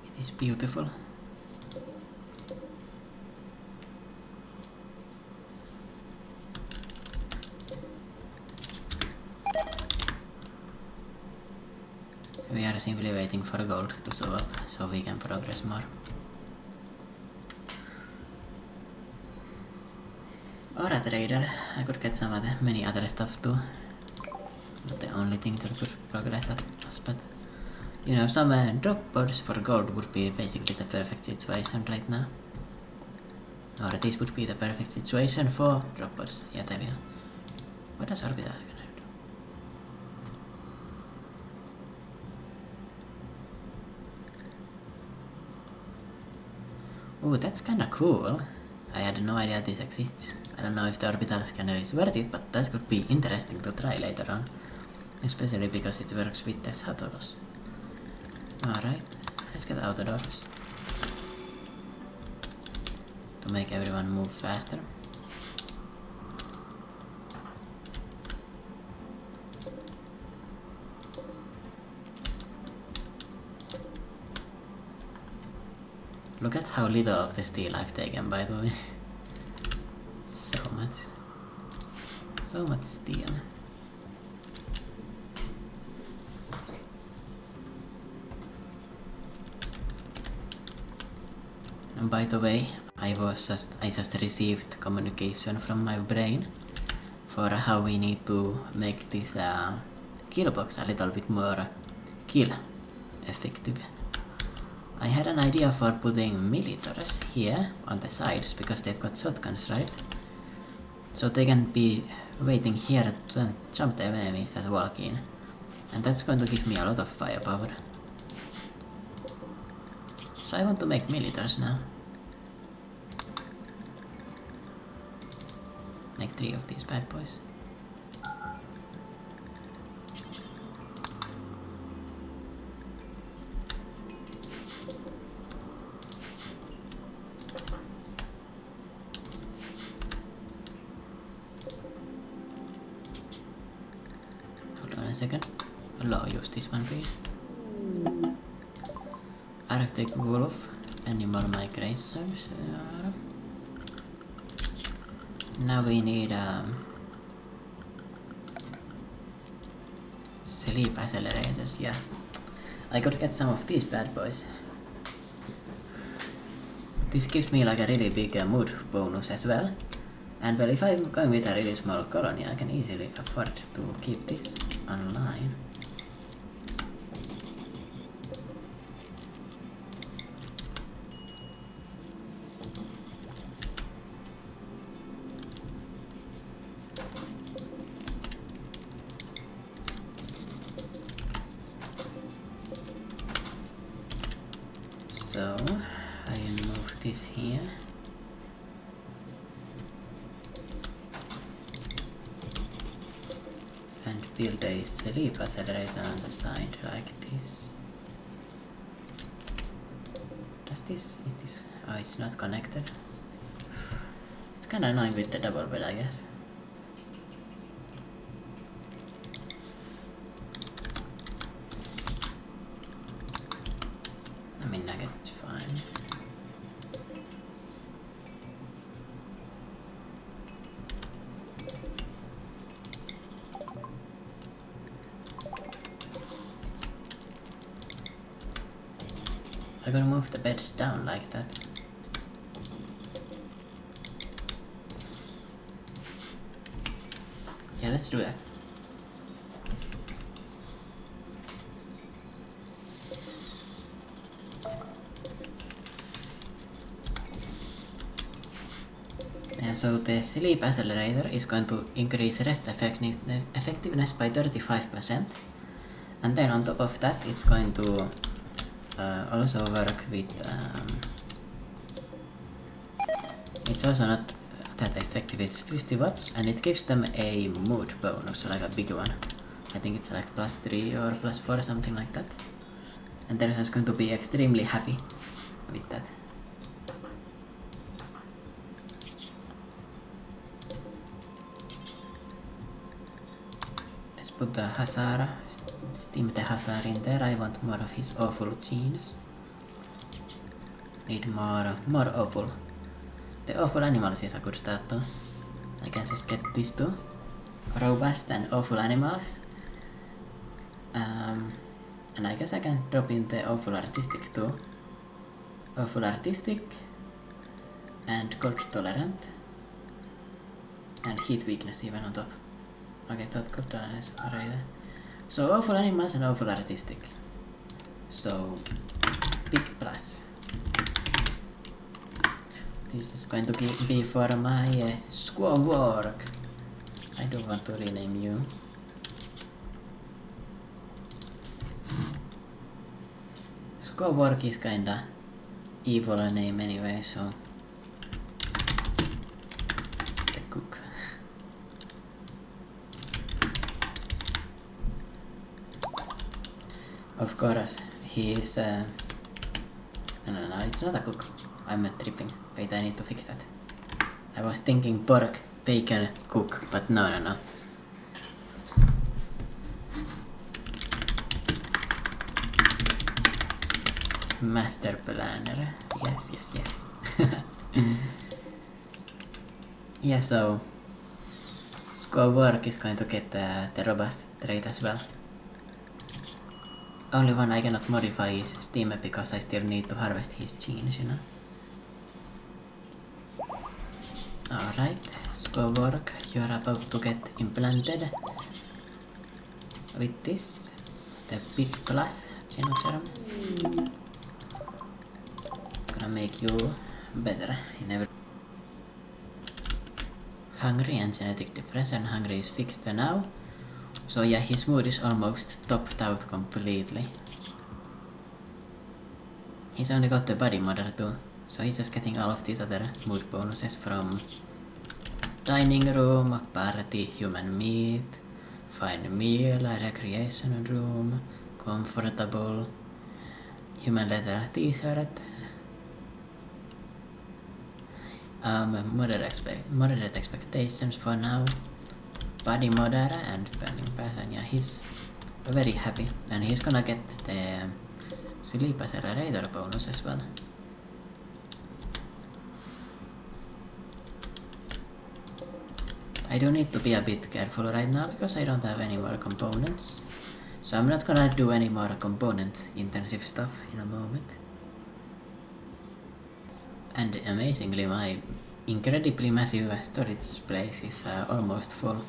It is beautiful. We are simply waiting for gold to show up so we can progress more. Or a trader. I could get some other, many other stuff too. Not the only thing that could progress us, but you know, some drop pods for gold would be basically the perfect situation right now. Or this would be the perfect situation for drop pods. Yeah, there we go. What does orbital scanner do? Ooh, that's kinda cool. I had no idea this exists. I don't know if the orbital scanner is worth it, but that could be interesting to try later on. Especially because it works with the shuttles. Alright, let's get out the doors. To make everyone move faster. Look at how little of the steel I've taken, by the way. So much steel. And by the way, I just received communication from my brain for how we need to make this kill box a little bit more kill effective. I had an idea for putting militaries here on the sides because they've got shotguns, right? So they can be waiting here to jump the enemies that walk in. And that's going to give me a lot of firepower. So I want to make militaries now. Make 3 of these bad boys. Second. I'll use this one, please. Arctic wolf, animal migration. Now we need sleep accelerators. Yeah, I could get some of these bad boys. This gives me like a really big mood bonus as well. And well, if I'm going with a really small colony, I can easily afford to keep this online. So, I can move this here. Build a sleep accelerator on the side like this. Is this, oh, it's not connected. It's kinda annoying with the double bed, I guess. I mean, I guess it's fine. I'm gonna move the beds down like that. Yeah, let's do that. So the sleep accelerator is going to increase rest effectiveness by 35%. And then on top of that, it's going to also work with it's also not that effective. It's 50 watts and it gives them a mood bonus, like a big one. I think it's like +3 or +4, something like that. And they're just going to be extremely happy with that. put the Hazara, steam the Hazara in there. I want more of his awful genes. Need more awful. The awful animals is a good start though. I can just get these two. Robust and awful animals. And I guess I can drop in the awful artistic too. Awful artistic and cold tolerant and heat weakness even on top. Okay, thought cold tolerance already there. So awful animals and awful artistic. So big plus. This is going to be for my squad work. I don't want to rename you. Squad work is kinda evil name anyway, so the cook. Of course, he is. No, it's not a cook. I'm tripping. Wait, I need to fix that. I was thinking pork, bacon, cook, but no. Master planner. Yes. Yeah, so squad work is going to get the robust trait as well. Only one I cannot modify is Steam because I still need to harvest his genes, you know. Alright, squad work, you are about to get implanted with this, the big plus genogerm. Gonna make you better in every. Hungry and genetic depression. Hungry is fixed now. So yeah, his mood is almost topped out completely. He's only got the body modder too, so he's just getting all of these other mood bonuses from dining room, party, human meat, fine meal, recreation room, comfortable, human leather t-shirt, moderate expectations for now, body modder and burning passion. Yeah, he's very happy, and he's gonna get the sleep accelerator bonus as well. I do need to be a bit careful right now because I don't have any more components, so I'm not gonna do any more component intensive stuff in a moment. And amazingly, my incredibly massive storage place is almost full.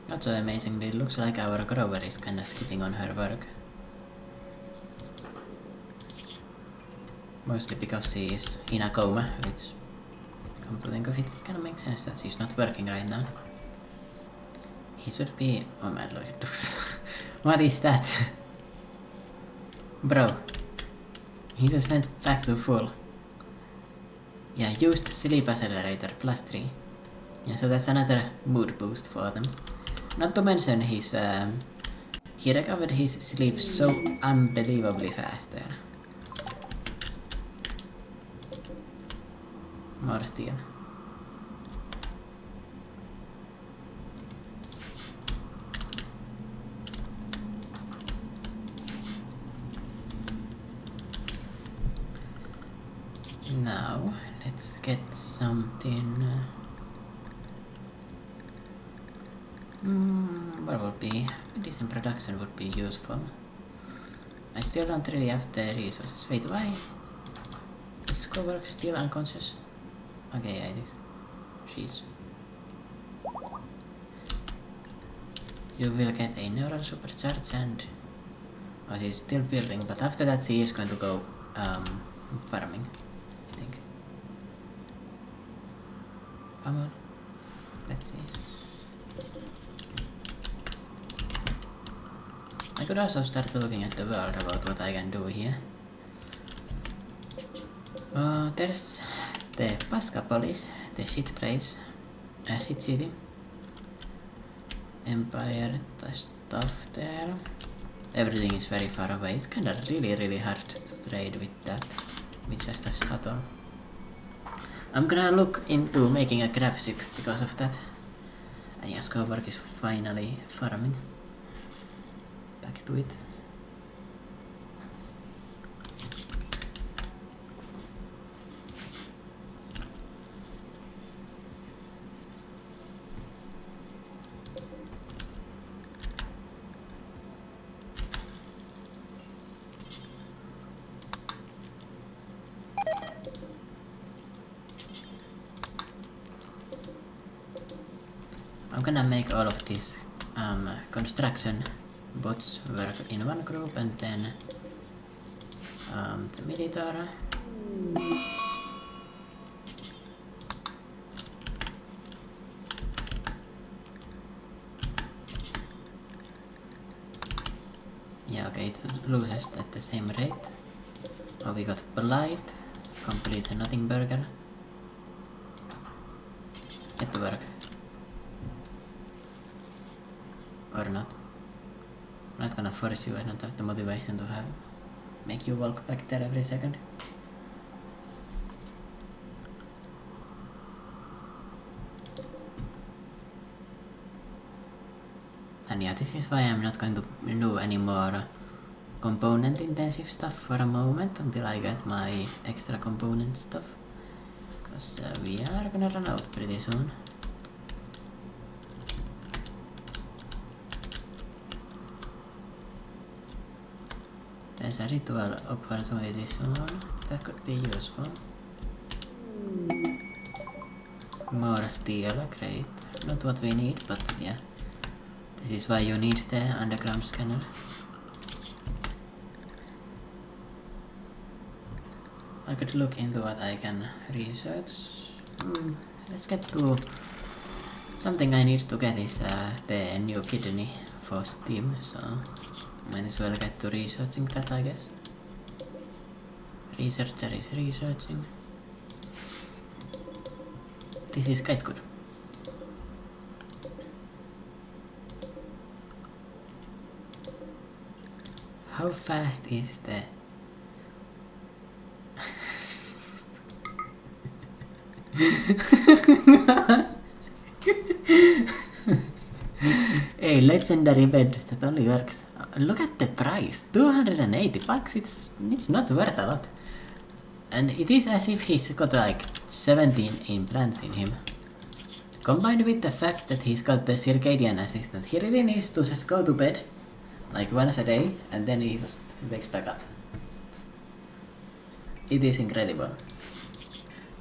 Not so amazingly, it looks like our grower is kinda skipping on her work. Mostly because she is in a coma, which, come to think of it, it kinda makes sense that she's not working right now. He should be. Oh my lord. What is that? Bro. He just went back to full. Yeah, used sleep accelerator +3. Yeah, so that's another mood boost for them. Not to mention his. He recovered his sleep so unbelievably fast there. More steel. Now, let's get something. What would be? Decent production would be useful. I still don't really have the resources. Wait, why? Is Cowork still unconscious? Okay, yeah, it is. She's. You will get a neural supercharge and. Oh, she's still building, but after that she is going to go farming, I think. Come on. Let's see. I could also start looking at the world about what I can do here. There's the Pascapolis, the shit place, shit city. Empire, the stuff there. Everything is very far away. It's kinda really hard to trade with that. With just a shuttle. I'm gonna look into making a craft ship because of that. And yes, Cowork is finally farming. Back to it. I'm gonna make all of these construction bots work in one group and then the military. Yeah, okay, it loses at the same rate. Oh, we got polite, complete nothing burger. Get to work. Or not. I'm not gonna force you, I don't have the motivation to make you walk back there every second. And yeah, this is why I'm not going to do any more component intensive stuff for a moment until I get my extra component stuff. Because we are gonna run out pretty soon. There's a ritual opportunity soon. That could be useful. More steel, great. Not what we need, but yeah. This is why you need the underground scanner. I could look into what I can research. Let's get to... Something I need to get is the new kidney for Steam, so... Might as well get to researching that, I guess. Researcher is researching. This is quite good. How fast is the... A legendary bed that only works. Look at the price, $280. It's not worth a lot. And it is as if he's got like 17 implants in him. Combined with the fact that he's got the circadian assistant, he really needs to just go to bed like once a day and then he just wakes back up. It is incredible.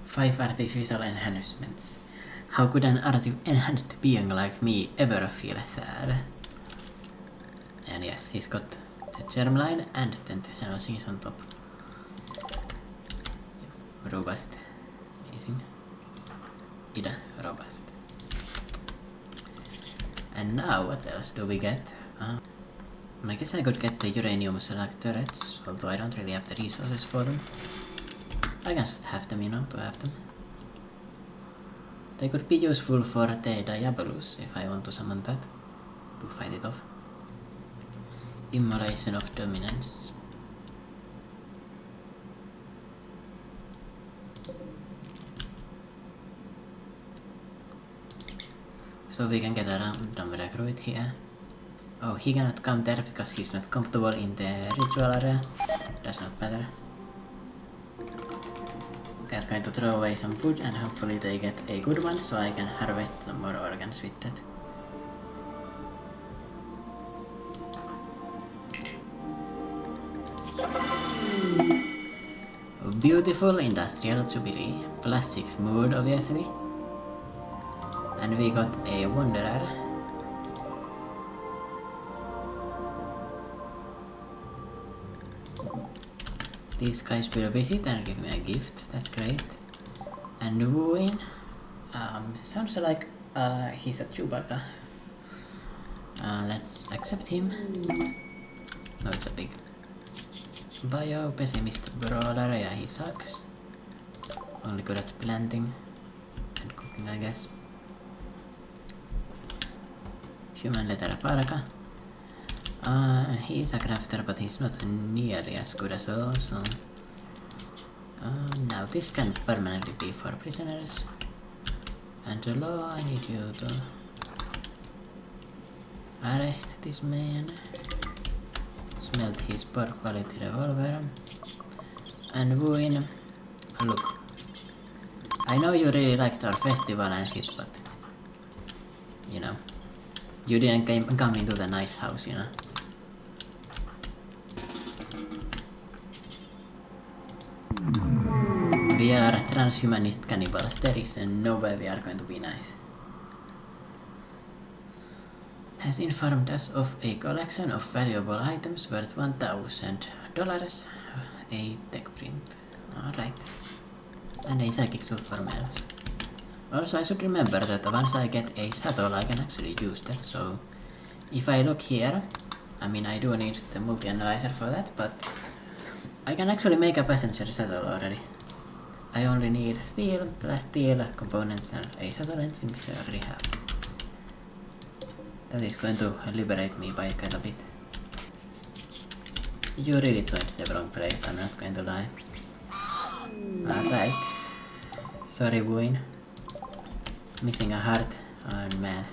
5 artificial enhancements. How could an enhanced being like me ever feel sad? And yes, he's got the germline and then the xenosis on top. Robust. Amazing. Ida, robust. And now, what else do we get? I guess I could get the uranium select turrets, although I don't really have the resources for them. I can just have them, you know, to have them. They could be useful for the Diabolus if I want to summon that, to fight it off. Immolation of Dominance. So we can get a random recruit here. Oh, he cannot come there because he's not comfortable in the ritual area. Does not matter. They are going to throw away some food and hopefully they get a good one so I can harvest some more organs with that. Beautiful industrial jubilee, +6 mood obviously. And we got a wanderer. These guys will visit and give me a gift, that's great. And wooing, sounds like he's a Chewbacca. Let's accept him. No, it's a pig. Bio, pessimist brawler, yeah, he sucks. Only good at planting and cooking, I guess. Human letter parka. He's a crafter, but he's not nearly as good as those, so... Now this can permanently be for prisoners. And the law, I need you to arrest this man, smelt his poor quality revolver, and win. Look, I know you really liked our festival and shit, but you know, you didn't come into the nice house, you know. We are transhumanist cannibals. There is no way we are going to be nice. Has informed us of a collection of valuable items worth $1,000, a tech print. Alright. And a psychic suit for males. Also, I should remember that once I get a saddle, I can actually use that. So, if I look here, I mean, I do need the multi-analyzer for that, but I can actually make a passenger saddle already. I only need steel, plasteel, components, and a saddle engine, which I already have. That is going to liberate me by quite a bit. You really joined the wrong place, I'm not going to lie. Alright. Sorry, Wayne. Missing a heart. Oh man,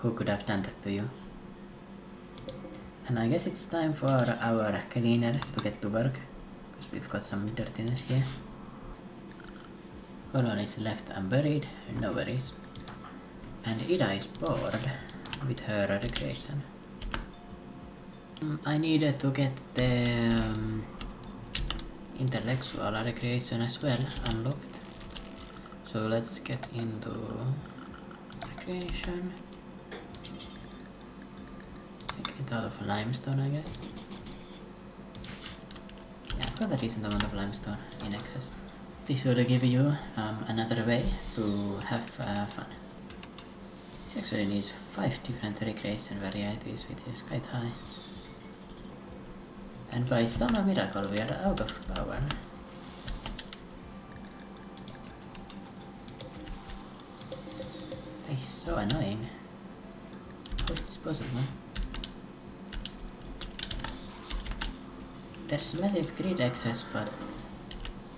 who could have done that to you? And I guess it's time for our cleaners to get to work, because we've got some dirtiness here. Colon is left unburied, no worries. And Ida is bored with her recreation. I needed to get the intellectual recreation as well unlocked. So let's get into recreation. Take it out of limestone, I guess. Yeah, I've got a decent amount of limestone in excess. This will give you another way to have fun. This actually needs 5 different recreation varieties, which is quite high. And by some miracle we are out of power. That is so annoying. How is this possible? There's massive grid access, but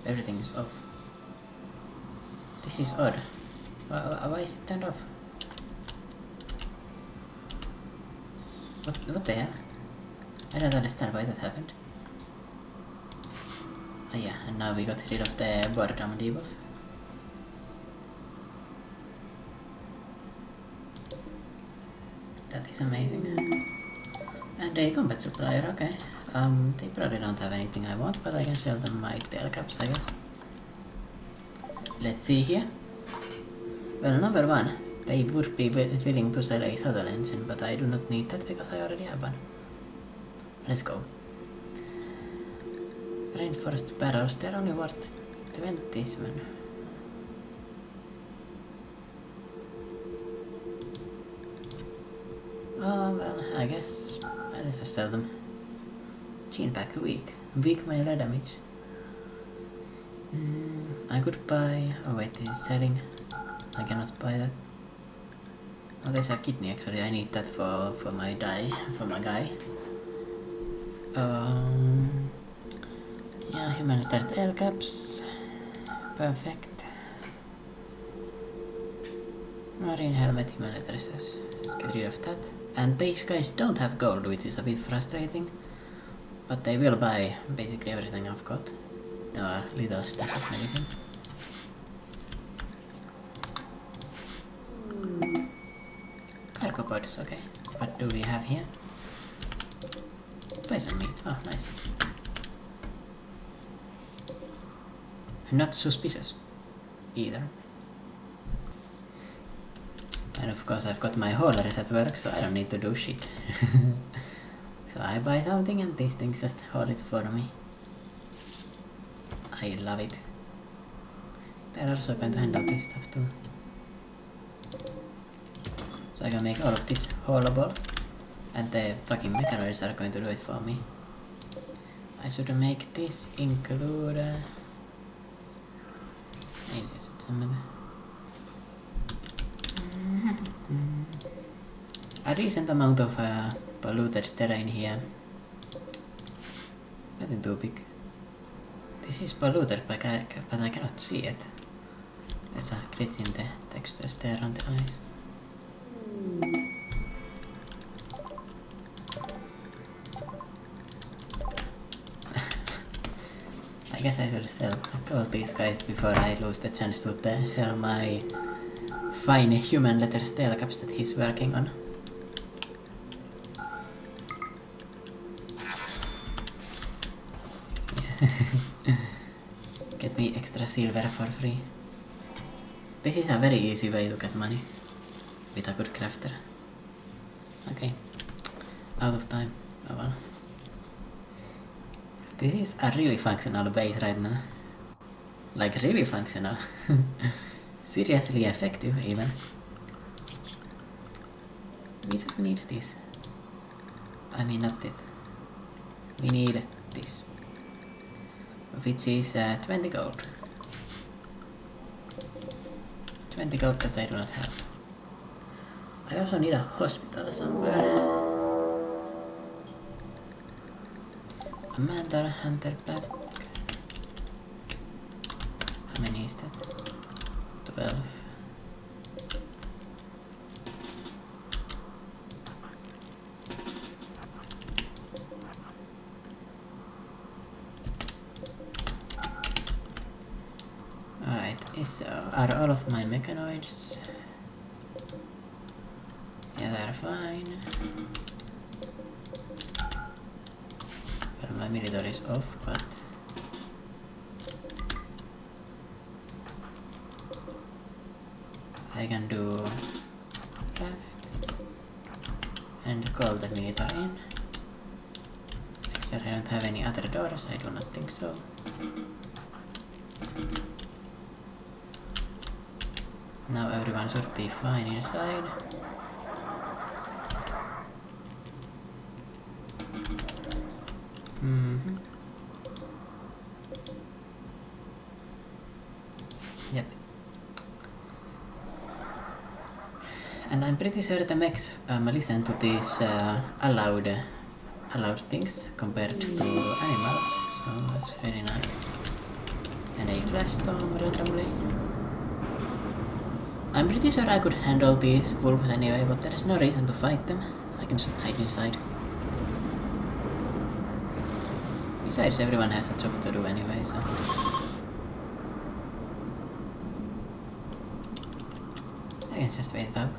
everything is off. This is odd. Why is it turned off? What the hell? I don't understand why that happened. Oh yeah, and now we got rid of the boredom debuff. That is amazing. And a combat supplier, okay. They probably don't have anything I want, but I can sell them my tail caps, I guess. Let's see here. Well, number one, they would be willing to sell a saddle engine, but I do not need that because I already have one. Let's go. Reinforced barrels, they're only worth 27. Oh, well, I guess I'll just sell them. Gene pack weak. Weak melee damage. I could buy... Oh wait, this is selling. I cannot buy that. Oh, there's a kidney actually. I need that for my guy. Yeah, humanitarian tail caps. Perfect. Marine helmet, humanitarian. Let's get rid of that. And these guys don't have gold, which is a bit frustrating. But they will buy basically everything I've got. A little stash of medicine. Cargo pods, okay. What do we have here? Bison meat, oh nice. Not suspicious either. And of course I've got my haulers at work, so I don't need to do shit. So I buy something and these things just haul it for me. I love it. They're also going to handle this stuff too. So I can make all of this haulable, and the fucking mechanoids are going to do it for me. I should make this include... a decent amount of polluted terrain here. Nothing too big. This is polluted, but I cannot see it. There's a glitch in the textures there on the eyes. I guess I should sell all these guys before I lose the chance to sell my fine human leather tail caps that he's working on. Get me extra silver for free. This is a very easy way to get money with a good crafter. Okay, out of time. Oh well. This is a really functional base right now. Like really functional. Seriously effective even. We just need this. I mean not it. We need this. Which is 20 gold. 20 gold that I do not have. I also need a hospital somewhere. A mantle hunter pack. How many is that? 12. Alright, are all of my mechanoids? Yeah, they're fine. Well, my military is off, but I can do craft and call the military in. Except I don't have any other doors, I do not think so. Now everyone should be fine inside. Yep. And I'm pretty sure the mechs listen to these allowed things compared to animals, so that's very nice. And a flash storm randomly. I'm pretty sure I could handle these wolves anyway, but there is no reason to fight them. I can just hide inside. Besides, everyone has a job to do anyway, so... I can just wait it out.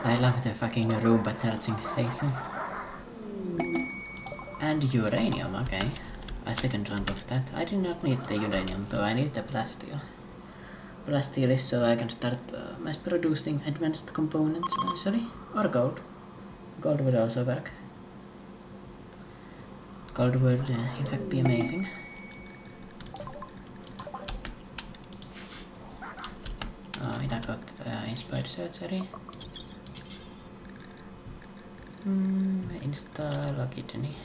I love the fucking Roomba charging stations. And uranium, okay. A second round of that. I do not need the uranium though, I need the plasteel. Plasteel is so I can start mass producing advanced components eventually. Or gold. Gold would also work. Gold would in fact be amazing. Oh, I got inspired surgery. Install kidney.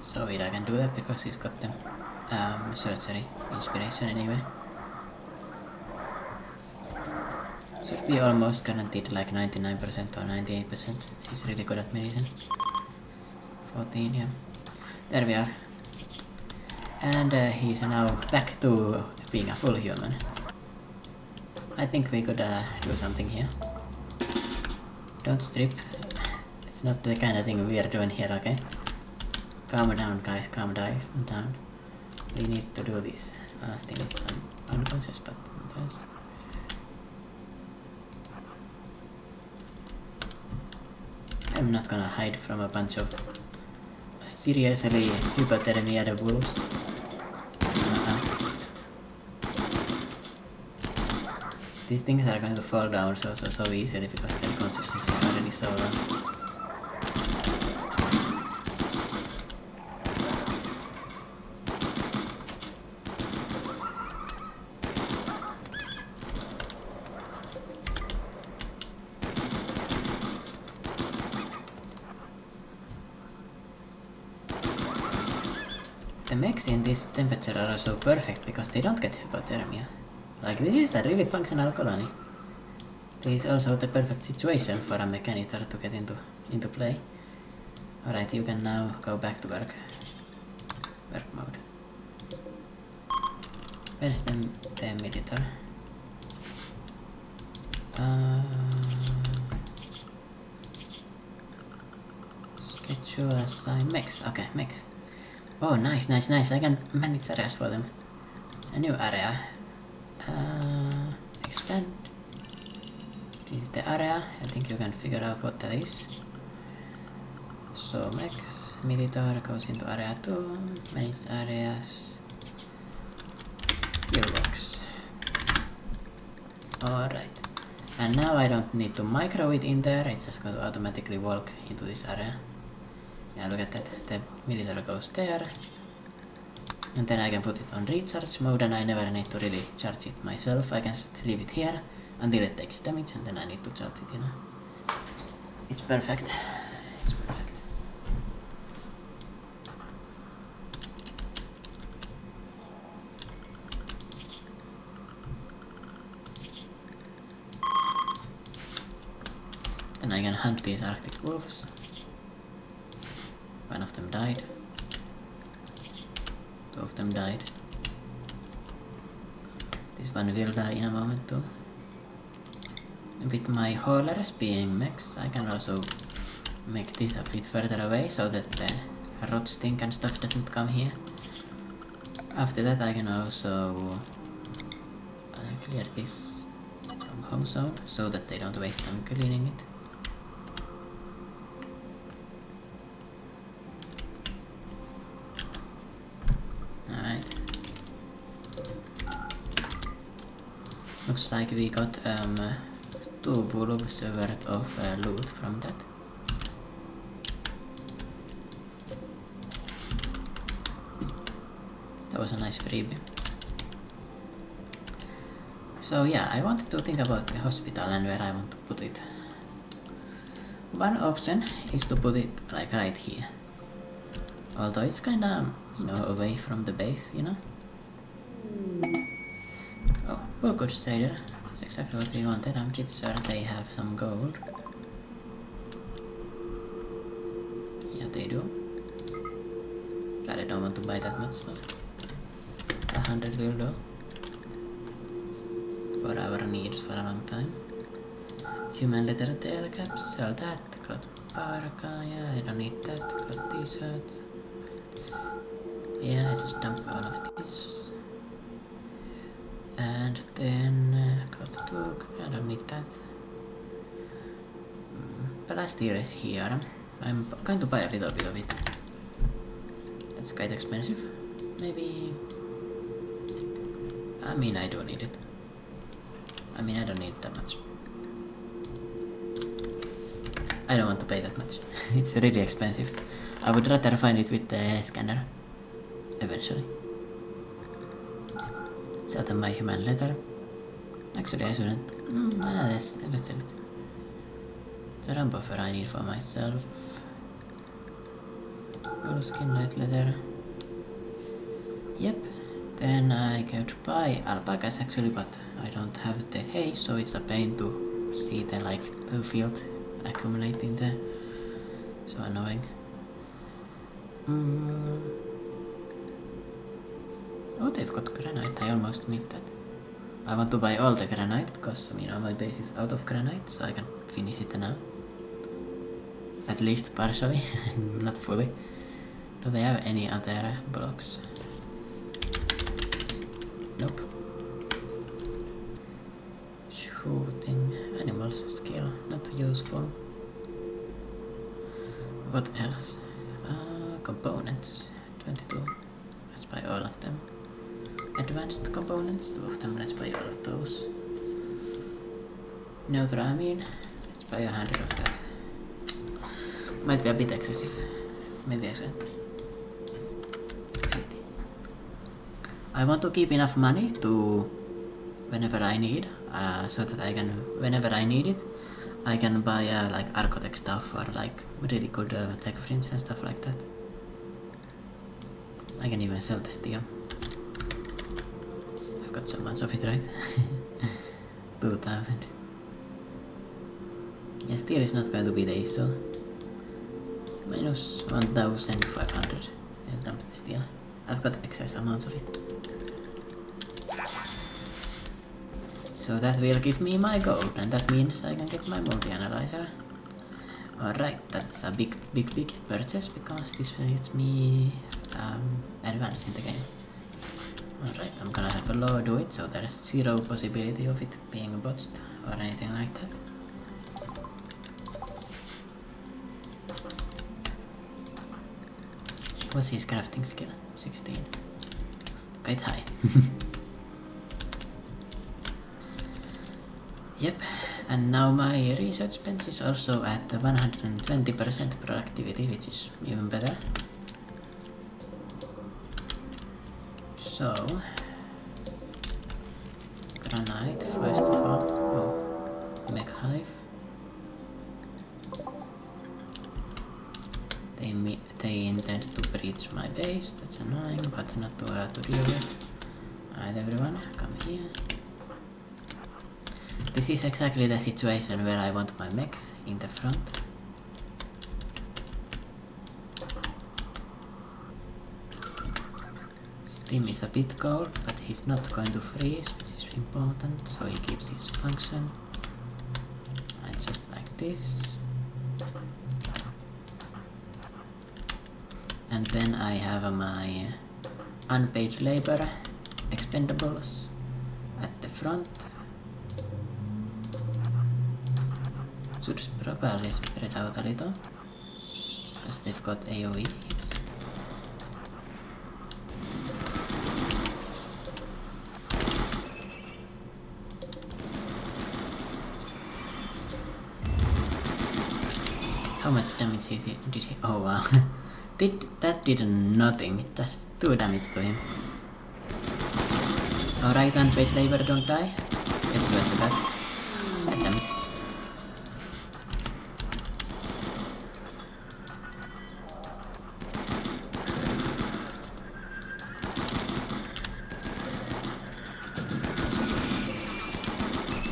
So wait, I can do that because he's got the surgery inspiration anyway. Should be almost guaranteed like 99% or 98%. She's really good at medicine. 14, yeah. There we are. And he's now back to being a full human. I think we could do something here. Don't strip. It's not the kind of thing we are doing here, okay? Calm down, guys, calm down. We need to do this. Still is unconscious, but there's... I'm not gonna hide from a bunch of seriously hypothermia wolves. These things are going to fall down so easily because their consciousness is already so low. The mechs in this temperature are also perfect because they don't get hypothermia. Like, this is a really functional colony. This is also the perfect situation for a mechanitor to get into play. Alright, you can now go back to work. Work mode. Where's the militor? Schedule assign mechs. Okay, mechs. Oh, nice. I can manage areas for them. A new area. Expand. This is the area. I think you can figure out what that is. So mechs, militor goes into area 2, manage areas, gearbox. Alright. And now I don't need to micro it in there, it's just going to automatically walk into this area. Yeah, look at that, the militor goes there. And then I can put it on recharge mode and I never need to really charge it myself. I can just leave it here until it takes damage and then I need to charge it, you know. It's perfect. It's perfect. Then I can hunt these Arctic wolves. One of them died. Two of them died. This one will die in a moment too. With my haulers being mechs, I can also make this a bit further away so that the rot stink and stuff doesn't come here. After that I can also clear this from home zone so that they don't waste time cleaning it. Looks like we got 2 wolves worth of loot from that. That was a nice freebie. So yeah, I wanted to think about the hospital and where I want to put it. One option is to put it like right here. Although it's kinda, you know, away from the base, you know? Oh, well, good trader. That's exactly what we wanted. I'm pretty sure they have some gold. Yeah, they do. But I don't want to buy that much though. 100 will do. For our needs for a long time. Human leather tail caps, sell that. Cloth parka, yeah, I don't need that. Cloth t-shirt. Yeah, I just dump all of these. And then cloth took, I don't need that. Plasteel is here. I'm going to buy a little bit of it. That's quite expensive. Maybe... I mean, I do need it. I mean, I don't need that much. I don't want to pay that much. It's really expensive. I would rather find it with the scanner. Eventually. Sell them my human leather. Actually, I shouldn't. Let's sell it. The rum buffer I need for myself. Full skin light leather. Yep. Then I could buy alpacas actually, but I don't have the hay, so it's a pain to see the like field accumulating there. So annoying. Oh, they've got granite. I almost missed that. I want to buy all the granite because, you know, my base is out of granite, so I can finish it now. At least partially, not fully. Do they have any other blocks? Nope. Shooting animals skill, not useful. What else? Components, 22. Let's buy all of them. Advanced components, 2 of them, let's buy all of those. Neutramine, let's buy 100 of that. Might be a bit excessive. Maybe I should. 50. I want to keep enough money to whenever I need, so that I can, whenever I need it, I can buy like architect stuff or like really good tech prints and stuff like that. I can even sell the steel. I've got so much of it, right? 2000. Yeah, steel is not going to be the issue. Minus 1500. Yeah, dump the steel. I've got excess amounts of it. So that will give me my gold, and that means I can get my multi-analyzer. Alright, that's a big purchase, because this lets me advance in the game. Alright, I'm gonna have a law do it, so there's zero possibility of it being botched or anything like that. What's his crafting skill? 16. Quite high. Yep, and now my research bench is also at 120% productivity, which is even better. So, granite first of all. Oh, mech hive. They intend to breach my base. That's annoying, but not too hard to deal with. Alright, everyone, come here. This is exactly the situation where I want my mechs in the front. Steam is a bit cold, but he's not going to freeze, which is important, so he keeps his function. And just like this. And then I have my unpaid labor expendables at the front. Should probably spread out a little, because they've got AoE hits. How much damage did he? Oh wow. That did nothing, just 2 damage to him. Alright, unpaid labor, don't die. Let's go to that. God damn it.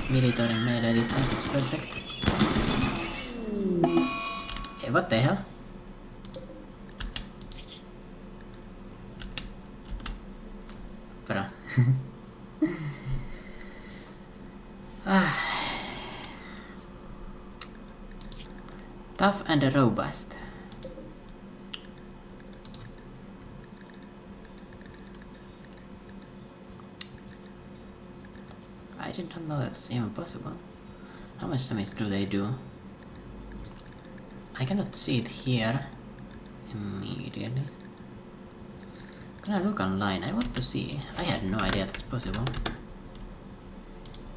Military melee distance is perfect. Hey, what the hell? Bro. Tough and robust. I did not know that's even possible. How much damage do they do? I cannot see it here immediately. Can I look online? I want to see. I had no idea that's possible.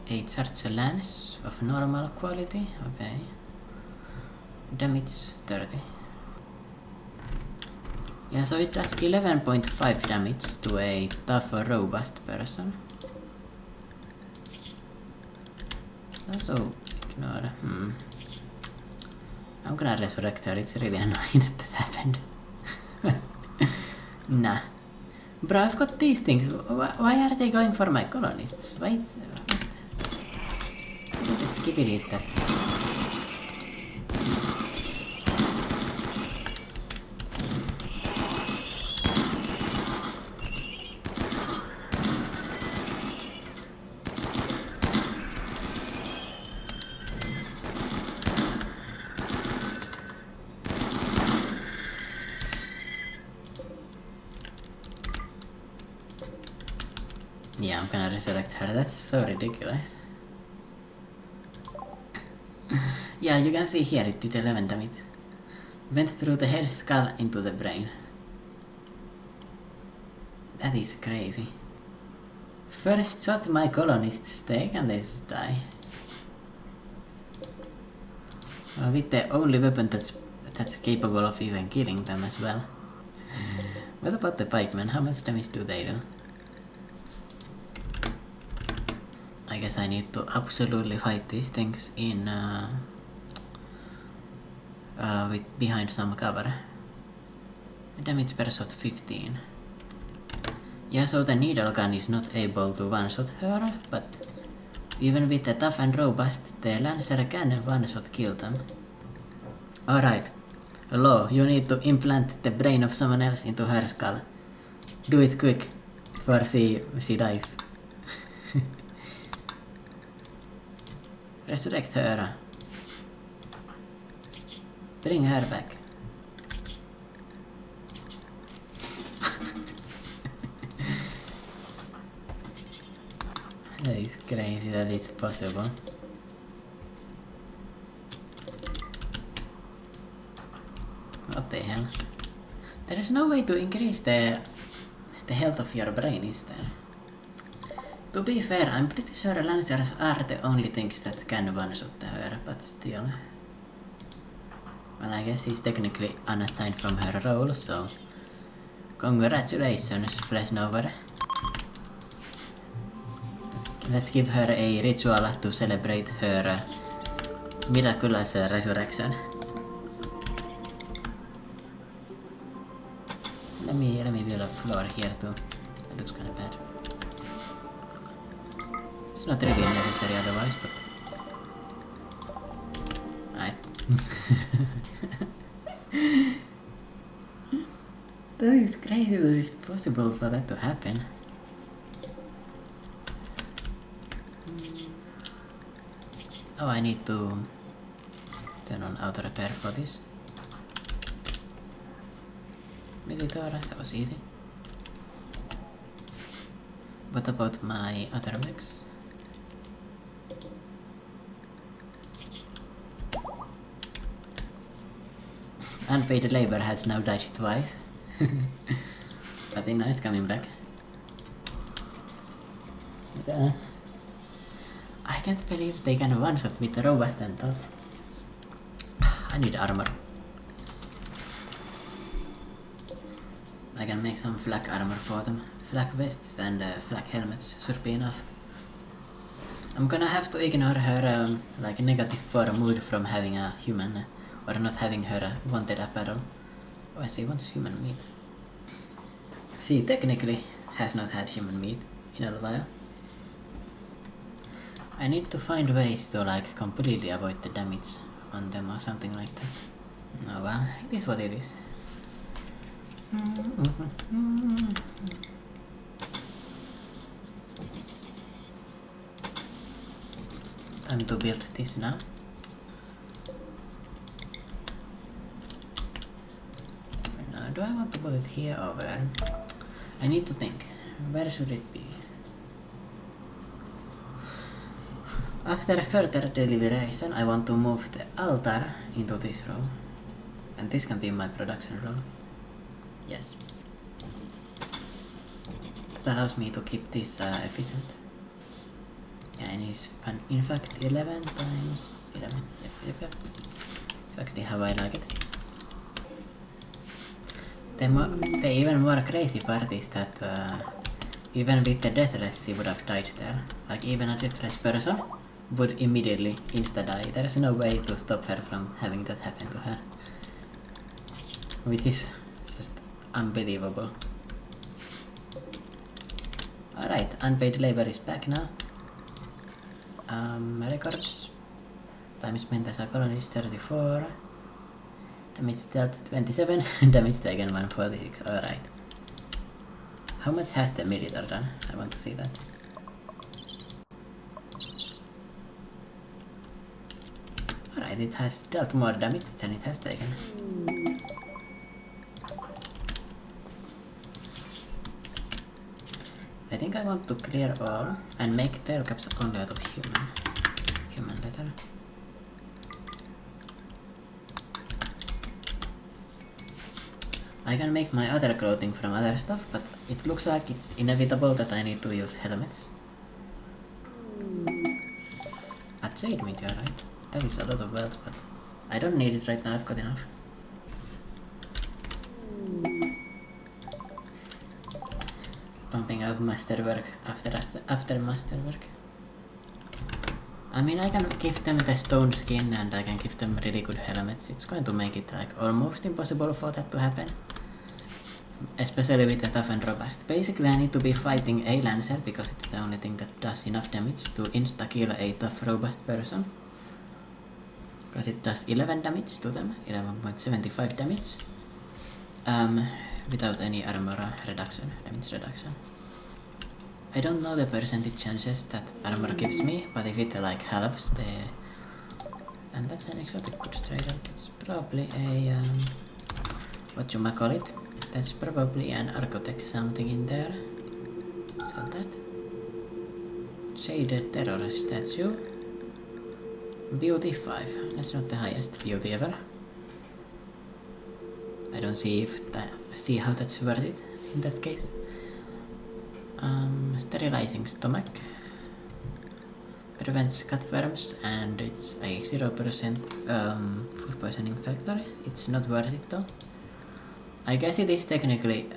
A charge lance of normal quality. Okay. Damage 30. Yeah, so it does 11.5 damage to a tough or robust person. Also ignore. I'm gonna resurrect her, it's really annoying that happened. Nah. Bro, I've got these things. Why are they going for my colonists? Wait, what? What the skibbity is that? Yeah, I'm gonna resurrect her. That's so ridiculous. Yeah, you can see here it did 11 damage. Went through the head, skull into the brain. That is crazy. First shot my colonists take and they just die. With the only weapon that's capable of even killing them as well. What about the pikemen? How much damage do they do? I guess I need to absolutely fight these things in behind some cover. Damage per shot 15. Yeah, so the needle gun is not able to one-shot her, but even with the tough and robust, the lancer can one-shot kill them. Alright. Law, you need to implant the brain of someone else into her skull. Do it quick, before she dies. Resurrect her. Bring her back. That is crazy that it's possible. What the hell? There is no way to increase the health of your brain, is there? To be fair, I'm pretty sure lancers are the only things that can one-shot her, but still. Well, I guess she's technically unassigned from her role, so congratulations, Fleshnover. Let's give her a ritual to celebrate her miraculous resurrection. Let me build a floor here too. That looks kinda bad. It's not really necessary otherwise, but... Right. That is crazy that it's possible for that to happen. Oh, I need to turn on auto repair for this. Militar, that was easy. What about my other mechs? Unpaid labor has now died twice. But now it's coming back. I can't believe they can one-shot with robust and tough. I need armor. I can make some flak armor for them. Flak vests and flak helmets should be enough. I'm gonna have to ignore her like negative 4 mood from having a human or not having her wanted apparel. Oh, she wants human meat. She technically has not had human meat in a while. I need to find ways to like completely avoid the damage on them or something like that. Oh well, it is what it is. Time to build this now. Now, do I want to put it here or where? I need to think. Where should it be? After further deliberation, I want to move the altar into this room. And this can be my production room. Yes. That allows me to keep this efficient. Yeah, and it's in fact 11 times 11. Yep. Exactly how I like it. The even more crazy part is that even with the deathless, she would have died there. Like even a deathless person would immediately insta-die. There is no way to stop her from having that happen to her. Which is just unbelievable. Alright, unpaid labor is back now. Records. Time spent as a colonist 34. Damage dealt 27. Damage taken 146. Alright. How much has the militar done? I want to see that. Alright, it has dealt more damage than it has taken. I think I want to clear all and make tail caps only out of human leather. I can make my other clothing from other stuff, but it looks like it's inevitable that I need to use helmets. A jade meteorite. That is a lot of wealth, but I don't need it right now, I've got enough. Pumping out masterwork after masterwork. I mean, I can give them the stone skin and I can give them really good helmets. It's going to make it like almost impossible for that to happen. especially with the tough and robust. Basically I need to be fighting a lancer because it's the only thing that does enough damage to insta-kill a tough robust person. Because it does 11 damage to them, 11.75 damage. Without any armor reduction, damage reduction. I don't know the percentage chances that armor gives me, but if it like halves the... And that's an exotic goods trader, that's probably a... whatchamacallit? That's probably an Archotech something in there. So that... Shaded terrorist statue. Beauty 5, that's not the highest beauty ever. I don't see how that's worth it in that case. Sterilizing stomach. Prevents cutworms and it's a 0% food poisoning factor. It's not worth it though. I guess it is technically,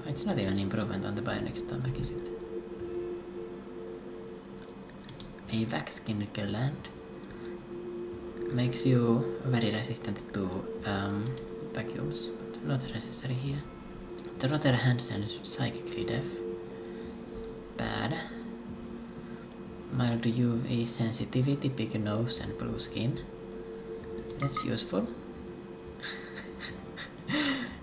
it's not even improvement on the bionic stomach, is it? A wax skin gland. Makes you very resistant to vacuums, but not necessary here. The rotter hands and psychically deaf. Bad. Mild UV sensitivity, big nose and blue skin. That's useful.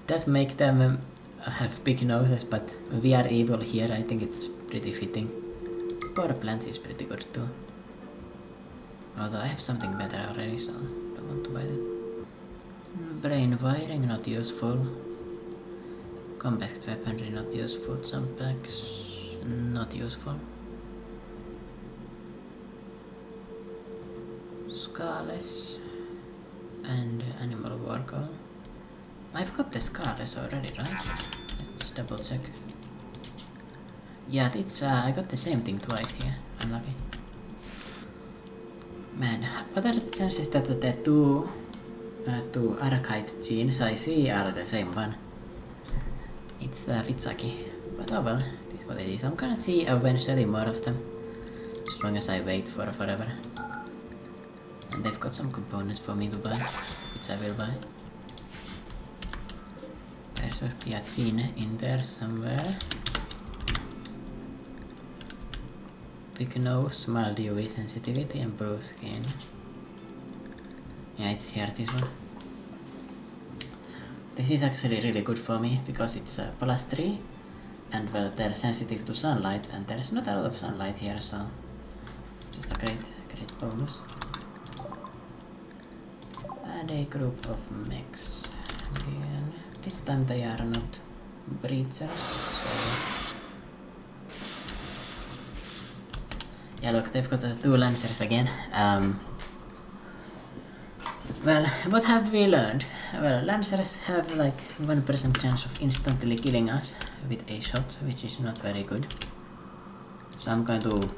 Does make them have big noses, but we are evil here, I think it's pretty fitting. Power plants is pretty good too. Although I have something better already, so don't want to buy that. Brain wiring, not useful. Compact weaponry, not useful. Jump packs, not useful. Scarless and animal wargle. I've got the scarless already, right? Let's double check. Yeah, it's I got the same thing twice here. Unlucky. Man, what are the chances that the two archite genes I see are the same one? It's a bit sucky, but oh well, this is what it is. I'm gonna see eventually more of them, as long as I wait for forever. And they've got some components for me to buy, which I will buy. There should be a gene in there somewhere. Big nose, mild UV sensitivity and blue skin. Yeah, it's here, this one. This is actually really good for me because it's +3 and well, they're sensitive to sunlight and there's not a lot of sunlight here, so just a great bonus. And a group of mechs. Again, this time they are not breachers, so... Yeah, look, they've got 2 lancers again. Well, what have we learned? Well, lancers have like 1% chance of instantly killing us with a shot, which is not very good. So I'm going to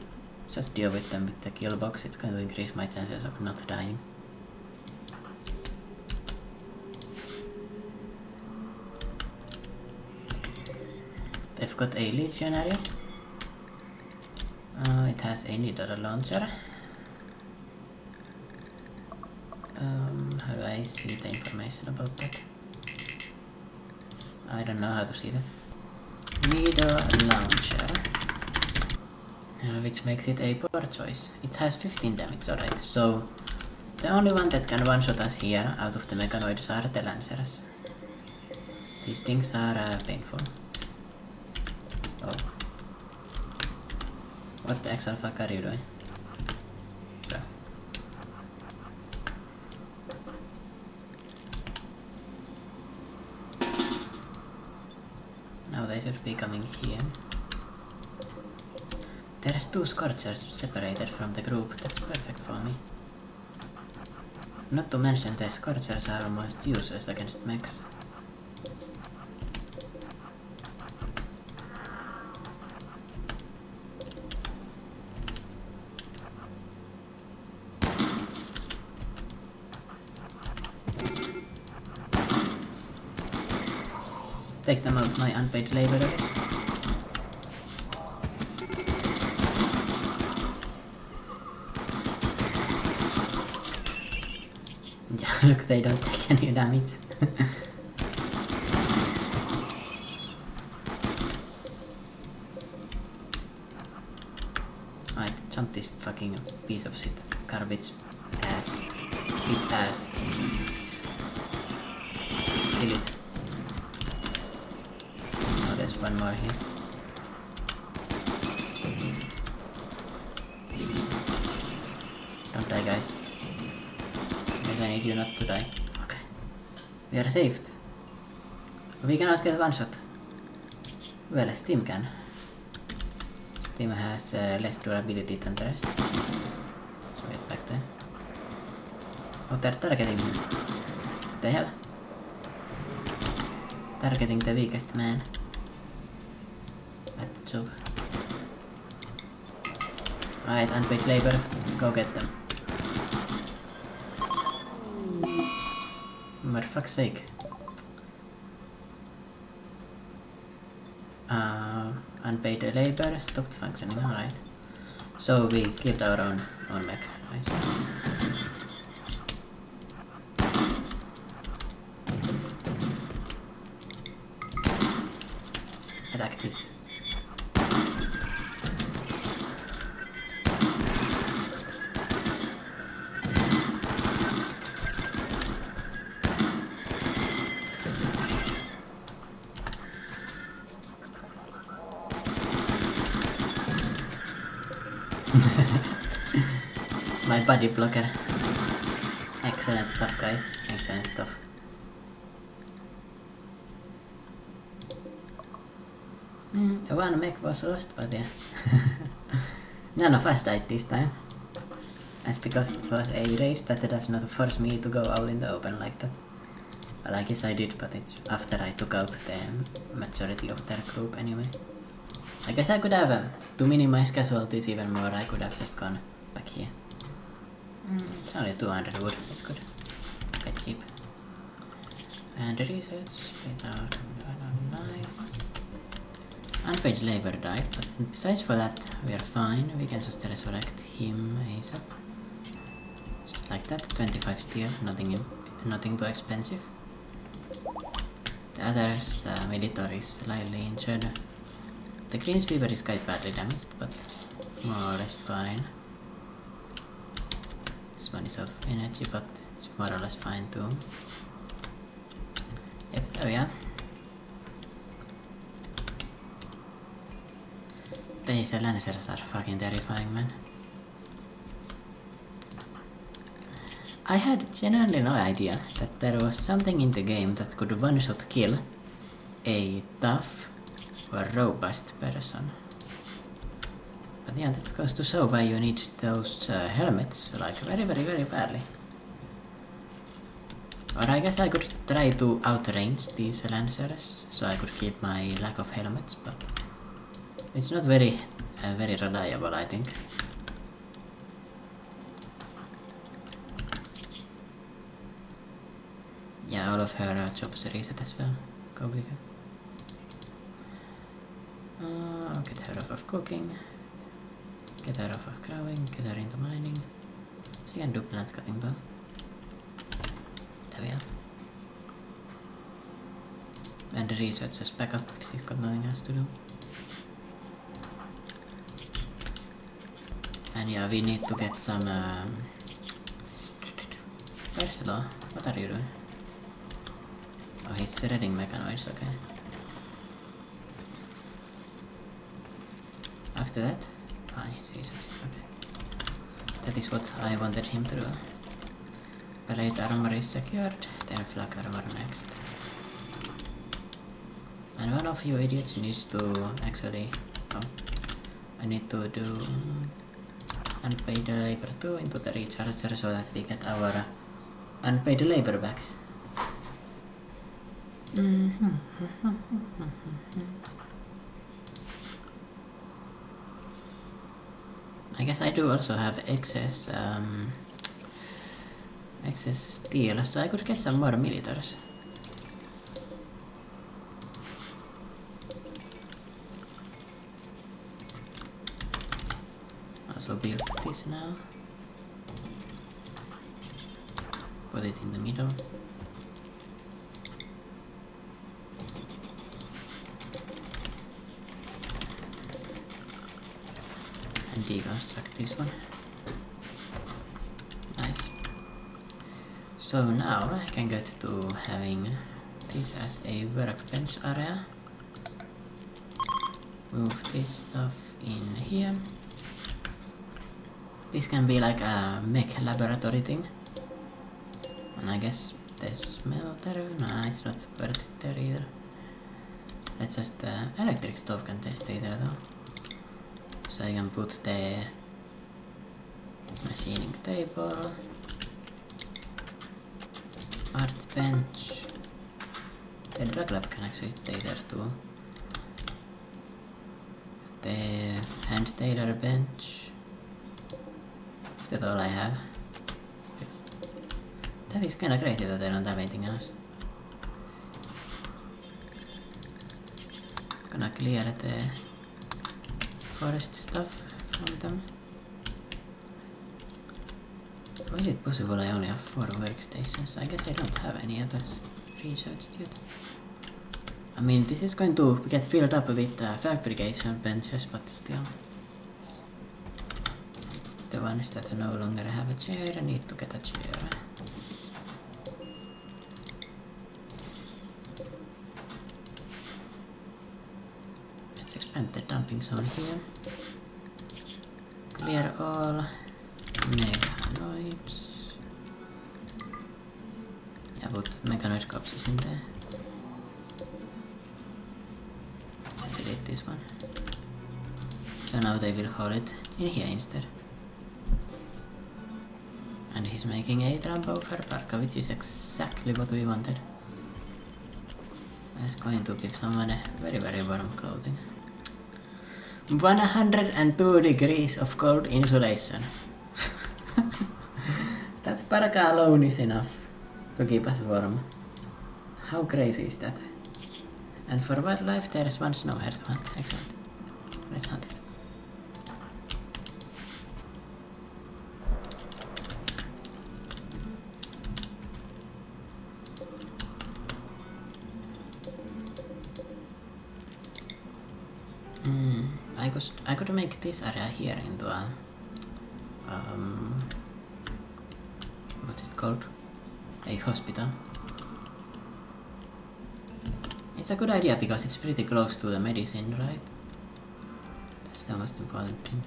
just deal with them with the kill box. It's going to increase my chances of not dying. They've got a legionary. It has a needle launcher. How do I see the information about that? I don't know how to see that. Needle launcher. Which makes it a poor choice. It has 15 damage, alright. So the only one that can one-shot us here out of the mechanoids are the lancers. These things are painful. Oh. What the actual fuck are you doing? Bro. Now they should be coming here. There's 2 Scorchers separated from the group, that's perfect for me. Not to mention the Scorchers are almost useless against mechs. Take them out, my unpaid laborers. Yeah, look, they don't take any damage. want this fucking piece of shit. Garbage ass. Bitch ass. Kill it. Oh, there's one more here. Don't die, guys. Guys, I need you not to die. Okay. We are saved. We cannot get one shot. Well, Steam can. Steam has less durability than the rest. So get back there. Oh, they're targeting him. What the hell? Targeting the weakest man. At the job. Alright, unpaid labor. Go get them. For fuck's sake. Unpaid labor stopped functioning, alright. So we killed our own mech. Nice. Attack this. My body blocker. Excellent stuff, guys. Excellent stuff. One mech was lost, but yeah. None of us died this time. That's because it was a race that does not force me to go out in the open like that. Well, I guess I did, but it's after I took out the majority of their group anyway. I guess I could have, to minimize casualties even more, I could have just gone back here. It's only 200 wood, it's good. Quite cheap. And the research, nice. Unpaid labor died, but besides for that, we are fine. We can just resurrect him ASAP. Just like that, 25 steel, nothing too expensive. The other's military is slightly injured. The green sweeper is quite badly damaged, but more or less fine. This one is out of energy, but it's more or less fine too. Yep, there we are. These lancers are fucking terrifying, man. I had genuinely no idea that there was something in the game that could one-shot kill a tough or robust person. But yeah, that goes to show why you need those helmets, like very badly. Or I guess I could try to outrange these lancers, so I could keep my lack of helmets, but it's not very reliable, I think. Yeah, all of her jobs reset as well. Go bigger. Get her off of cooking. Get her off of growing. Get her into mining. She can do plant cutting though. There we are. And the research is back up if she's got nothing else to do. And yeah, we need to get some... Where's the law? What are you doing? Oh, he's shredding mechanoids, okay. After that? Ah, yes, okay. That is what I wanted him to do. Plate armor is secured, then flak armor next. And one of you idiots needs to actually... Oh, I need to do... unpaid labor 2 into the recharger so that we get our unpaid labor back. I guess I do also have excess steel, so I could get some more militaries. Also build this now. Put it in the middle. And can deconstruct this one. Nice. So now I can get to having this as a workbench area. Move this stuff in here. This can be like a mech laboratory thing. And I guess there's smelter. Nah, it's not worth it there either. Let's just electric stove can stay there though. So I can put the machining table, art bench. The drug lab can actually stay there too. The hand tailor bench. Is that all I have? That is kinda crazy that I don't have anything else. Gonna clear the forest stuff from them. Why is it possible I only have 4 workstations? I guess I don't have any others researched yet. I mean, this is going to get filled up with fabrication benches, but still. The ones that no longer have a chair need to get a chair. Let's expand the dumping zone here. Clear all mechanoids. Yeah, put mechanoid corpses in there. Delete this one. So now they will hold it in here instead. And he's making a trampover parka, which is exactly what we wanted. That's going to give someone a very warm clothing. 102 degrees of cold insulation. That parka alone is enough to keep us warm. How crazy is that? And for wildlife there is one snow hare to hunt. Excellent. Let's hunt it. I could make this area here into a what's it called? A hospital. It's a good idea because it's pretty close to the medicine, right? That's the most important thing.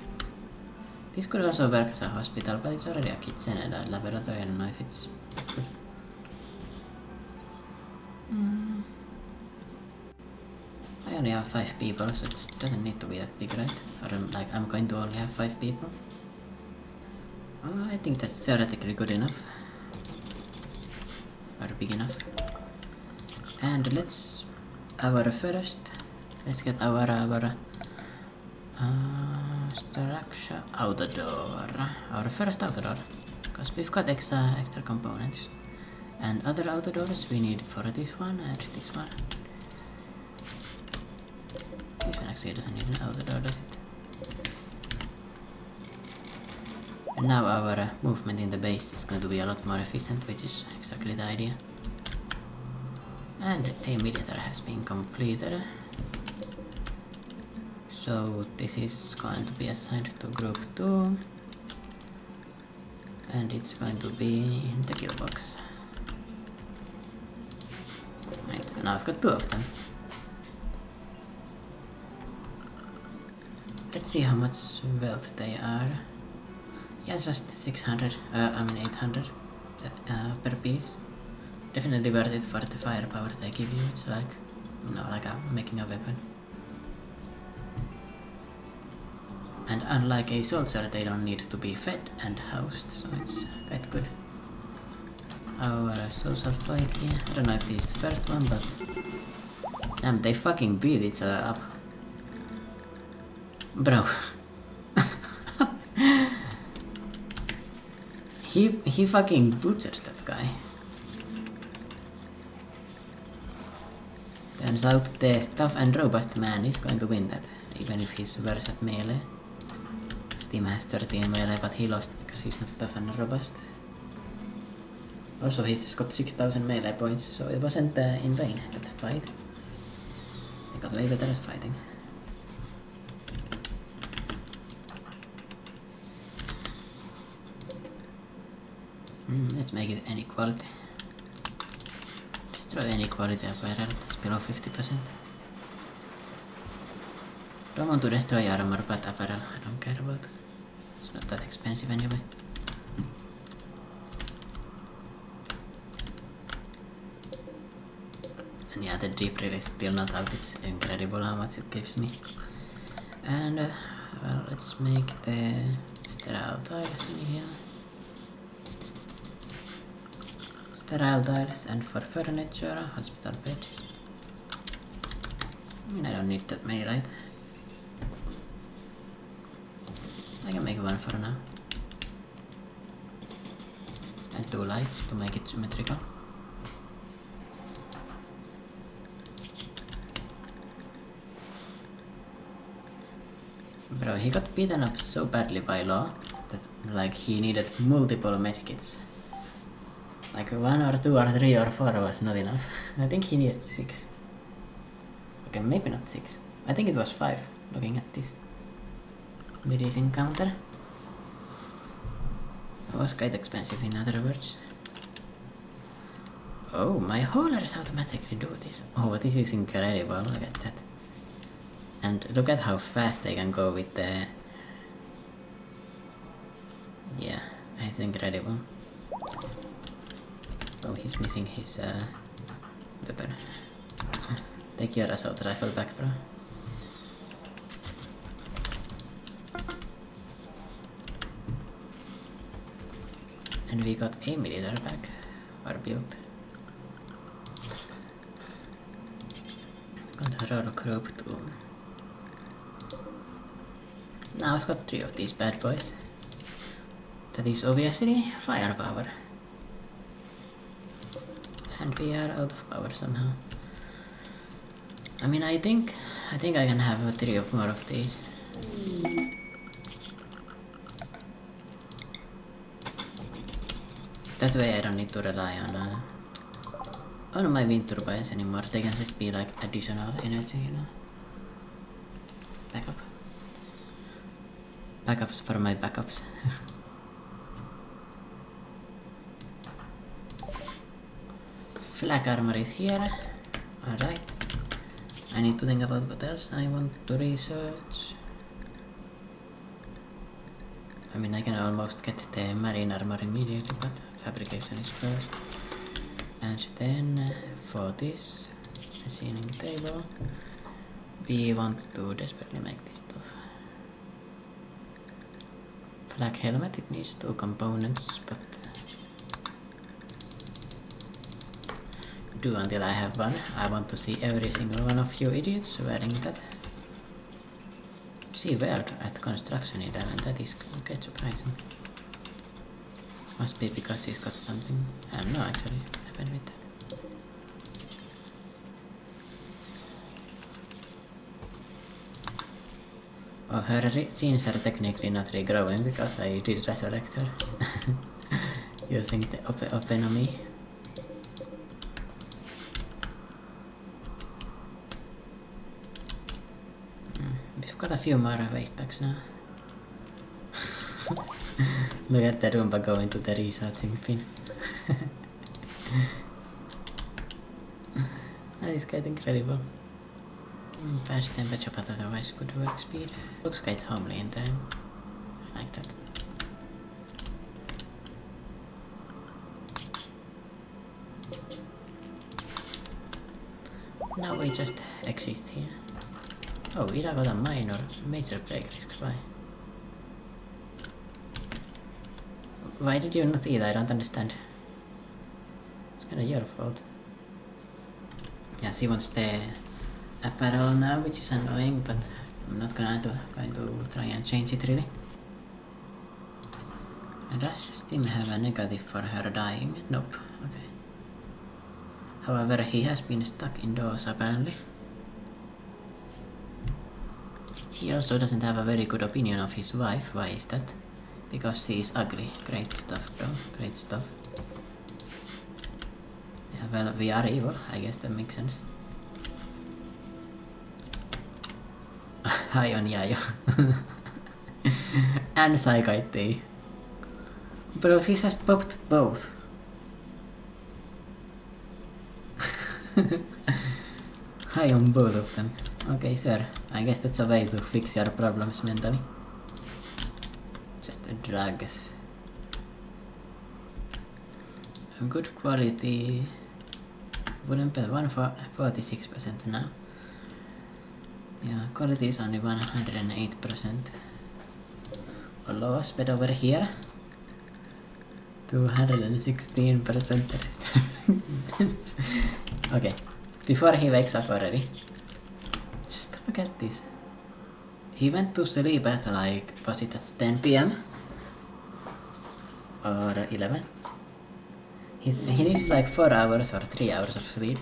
This could also work as a hospital, but it's already a kitchen and a laboratory. I don't know if it's good. I only have 5 people, so it doesn't need to be that big, right? Or I'm going to only have 5 people. Oh, I think that's theoretically good enough. Or big enough. And let's get our structure outer door. Our first outer door. Because we've got extra components. And other outer doors we need for this one and this one. This one actually doesn't need an outer door, does it? And now our movement in the base is going to be a lot more efficient, which is exactly the idea. And a mediator has been completed. So this is going to be assigned to group 2. And it's going to be in the kill box. Right, so now I've got 2 of them. Let's see how much wealth they are. Yeah, just 600, 800 per piece. Definitely worth it for the firepower they give you. It's like, like making a weapon. And unlike a soldier, they don't need to be fed and housed, so it's quite good. Our social fight here. I don't know if this is the first one, but damn, they fucking beat each other up. Bro. He fucking butchers that guy. Turns out the tough and robust man is going to win that, even if he's worse at melee. Steam has 13 melee, but he lost because he's not tough and robust. Also, he's just got 6,000 melee points, so it wasn't in vain, that fight. He got way better at fighting. Let's make it inequality. Destroy inequality apparel that's below 50%. Don't want to destroy armor, but apparel I don't care about. It's not that expensive anyway. And yeah, the deep drill is still not out. It's incredible how much it gives me. And well, let's make the sterile tiles in here. Sterile tiles, and for furniture, hospital beds. I mean, I don't need that many, right? I can make one for now. And 2 lights to make it symmetrical. Bro, he got beaten up so badly by Law that like he needed multiple medkits. Like 1 or 2 or 3 or 4 was not enough. I think he needed 6. Okay, maybe not 6. I think it was 5, looking at this. Midis encounter. It was quite expensive in other words. Oh, my haulers automatically do this. Oh, this is incredible, look at that. And look at how fast they can go with the... Yeah, it's incredible. Oh, he's missing his weapon. Take your assault rifle back, bro. And we got a military back, or built. Control group 2. Now I've got 3 of these bad boys. That is obviously firepower. And we are out of power somehow. I mean, I think I can have 3 or more of these. That way I don't need to rely on my wind turbines anymore. They can just be like additional energy, you know. Backup. Backups for my backups. Flak armor is here. Alright. I need to think about what else I want to research. I mean, I can almost get the marine armor immediately, but fabrication is first. And then for this machining table, we want to desperately make this stuff. Flak helmet, it needs 2 components, but do until I have one. I want to see every single one of you idiots wearing that. See weld at construction 11, that is quite surprising. Must be because he's got something. No, actually, what happened with that? Oh, her genes are technically not regrowing because I did resurrect her. Using the openomy. We've got a few more waste packs now. Look at the Roomba going to the researching pin. That is quite incredible. Fast temperature, but otherwise good work speed. Looks quite homely in time. I like that. Now we just exist here. Oh, Ida got a minor, major break risk, why? Why did you not eat? I don't understand. It's kinda your fault. Yeah, she wants the apparel now, which is annoying, but I'm not going to try and change it really. Does Steam have a negative for her dying? Nope. Okay. However, he has been stuck indoors apparently. He also doesn't have a very good opinion of his wife. Why is that? Because she is ugly. Great stuff, bro. Great stuff. Yeah, well, we are evil. I guess that makes sense. Hi on Yayo. And Saikaittei. Bro, she just popped both. High on both of them. Okay, sir. I guess that's a way to fix your problems mentally. Just drugs. Good quality. Wouldn't bet 46% now. Yeah, quality is only 108%. A loss, but over here 216%. Okay, before he wakes up already. Just look at this. He went to sleep at like, was it at 10 PM? Or 11? He needs like 4 hours or 3 hours of sleep.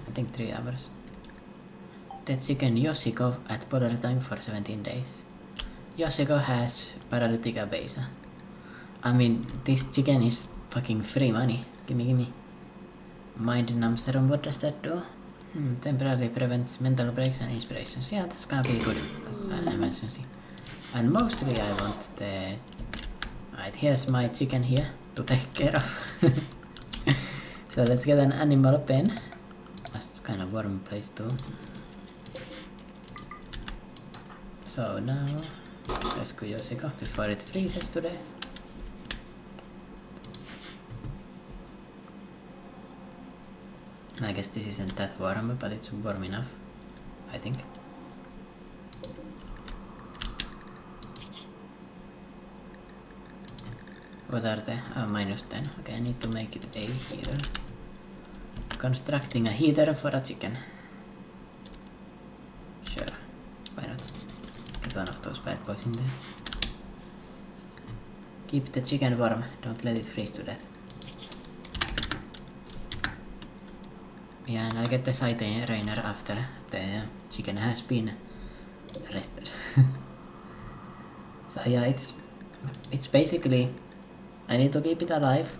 I think 3 hours. That chicken Yoshiko at polar time for 17 days. Yoshiko has paralytica basa. I mean, this chicken is fucking free money. Gimme. Mind numb serum, what does that do? Temporarily prevents mental breaks and inspirations. Yeah, that's gonna be good as an emergency. And mostly I want the... Right, here's my chicken here to take care of. So let's get an animal pen. That's kind of warm place too. So now, rescue Yoshiko before it freezes to death. I guess this isn't that warm, but it's warm enough, I think. What are they? Oh, -10. Okay, I need to make it a heater. Constructing a heater for a chicken. Sure, why not? Get one of those bad boys in there. Keep the chicken warm, don't let it freeze to death. Yeah, and I'll get the side rainer after the chicken has been rested. So yeah, it's basically, I need to keep it alive,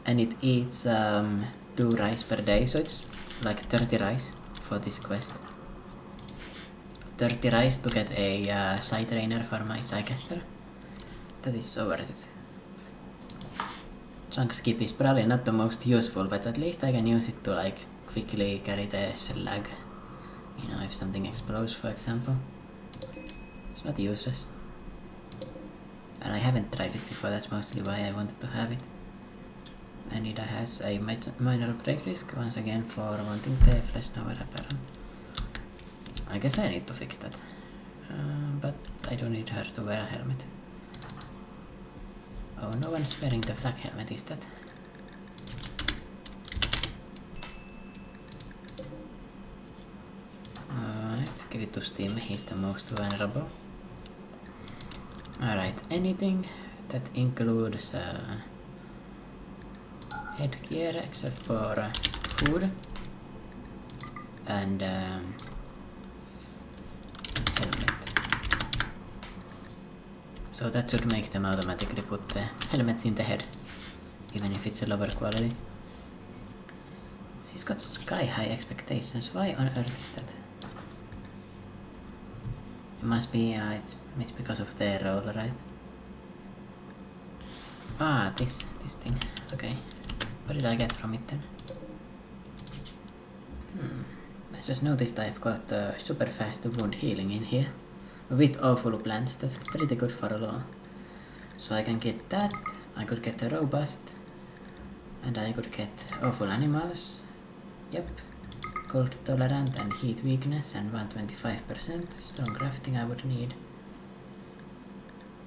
and it eats 2 rice per day, so it's like 30 rice for this quest. 30 rice to get a side trainer for my Psycaster. That is so worth it. Chunk skip is probably not the most useful, but at least I can use it to like quickly carry the slag. You know, if something explodes, for example. It's not useless. And I haven't tried it before, that's mostly why I wanted to have it. And it has a minor break risk, once again for wanting the flesh nova apparel. I guess I need to fix that. But I don't need her to wear a helmet. Oh, no one's wearing the flak helmet, is that? Alright, give it to Steam, he's the most vulnerable. Alright, anything that includes headgear except for food and helmet. So that should make them automatically put the helmets in the head, even if it's a lower quality. She's got sky high expectations. Why on earth is that? It must be, it's because of the roll, right? Ah, this thing. Okay. What did I get from it then? I just noticed I've got super fast wound healing in here. With awful plants, that's pretty good for a law. So I can get that, I could get a robust, and I could get awful animals. Yep. Cold tolerant and heat weakness and 125%. Strong crafting I would need.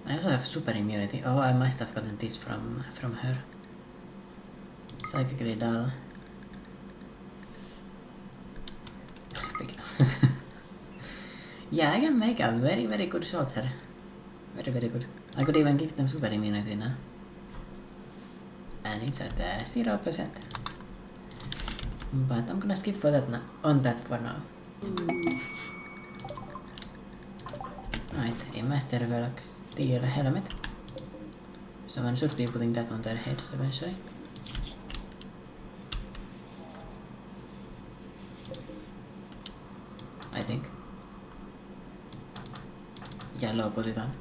I also have super immunity. Oh, I must have gotten this from her. Psychically dull. Big nose. Yeah, I can make a very, very good soldier. Very, very good. I could even give them super immunity now. And it's at 0%. But I'm gonna skip for that now, on that for now. Right, a Master Velok steel helmet. Someone should be putting that on their heads eventually. I think. Yellow put it on.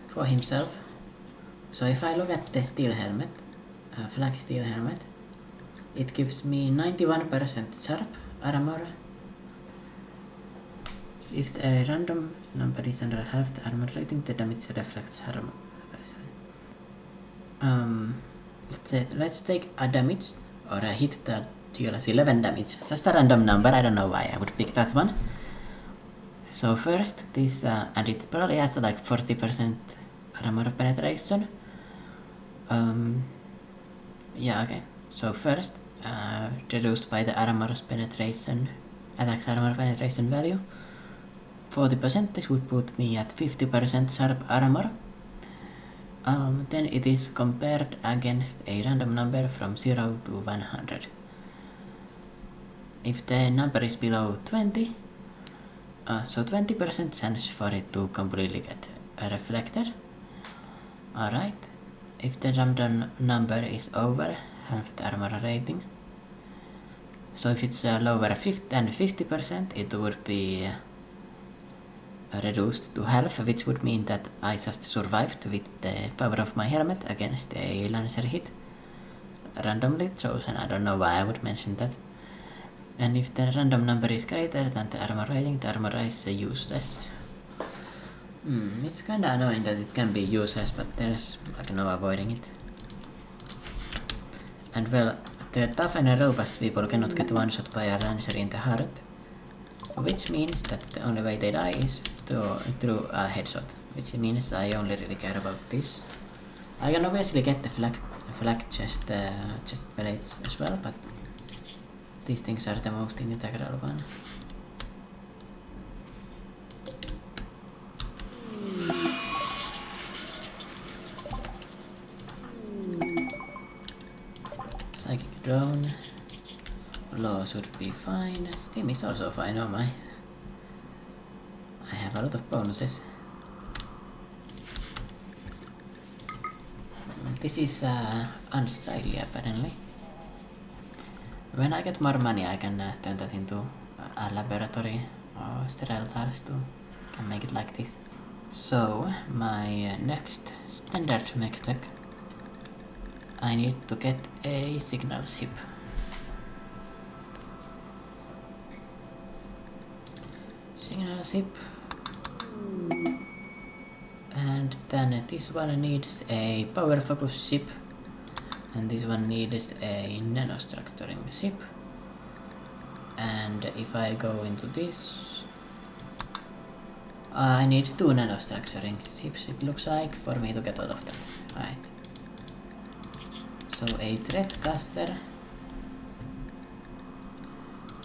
For himself. So if I look at the steel helmet, flak steel helmet, it gives me 91% sharp armor. If a random number is under half the armor rating, the damage reflects armor. Let's take a damage or a hit that deals 11 damage. Just a random number, I don't know why I would pick that one. So first, this, and it probably has like 40% armor penetration. Yeah, okay. So first, reduced by the armor's penetration, attack's armor penetration value. 40%, this would put me at 50% sharp armor. Then it is compared against a random number from 0 to 100. If the number is below 20, so 20% chance for it to completely get reflected. Alright. If the random number is over half the armor rating, so if it's lower than 50%, it would be reduced to half, which would mean that I just survived with the power of my helmet against a lancer hit. Randomly chosen, I don't know why I would mention that. And if the random number is greater than the armor rating, the armor is useless. It's kinda annoying that it can be useless, but there's like no avoiding it. And well, the tough and robust people cannot get one shot by a lancer in the heart, which means that the only way they die is through a headshot, which means I only really care about this. I can obviously get the flak chest plates as well, but these things are the most integral one. Psychic drone. Law should be fine. Steam is also fine. Oh my. I have a lot of bonuses. This is unsightly apparently. When I get more money, I can turn that into a laboratory or sterile TARS to can make it like this. So my next standard mech tech, I need to get a signal ship. Signal ship. And then this one needs a power focus ship. And this one needs a nanostructuring ship. And if I go into this, I need 2 nanostructuring ships, it looks like, for me to get all of that. Right. So a threat caster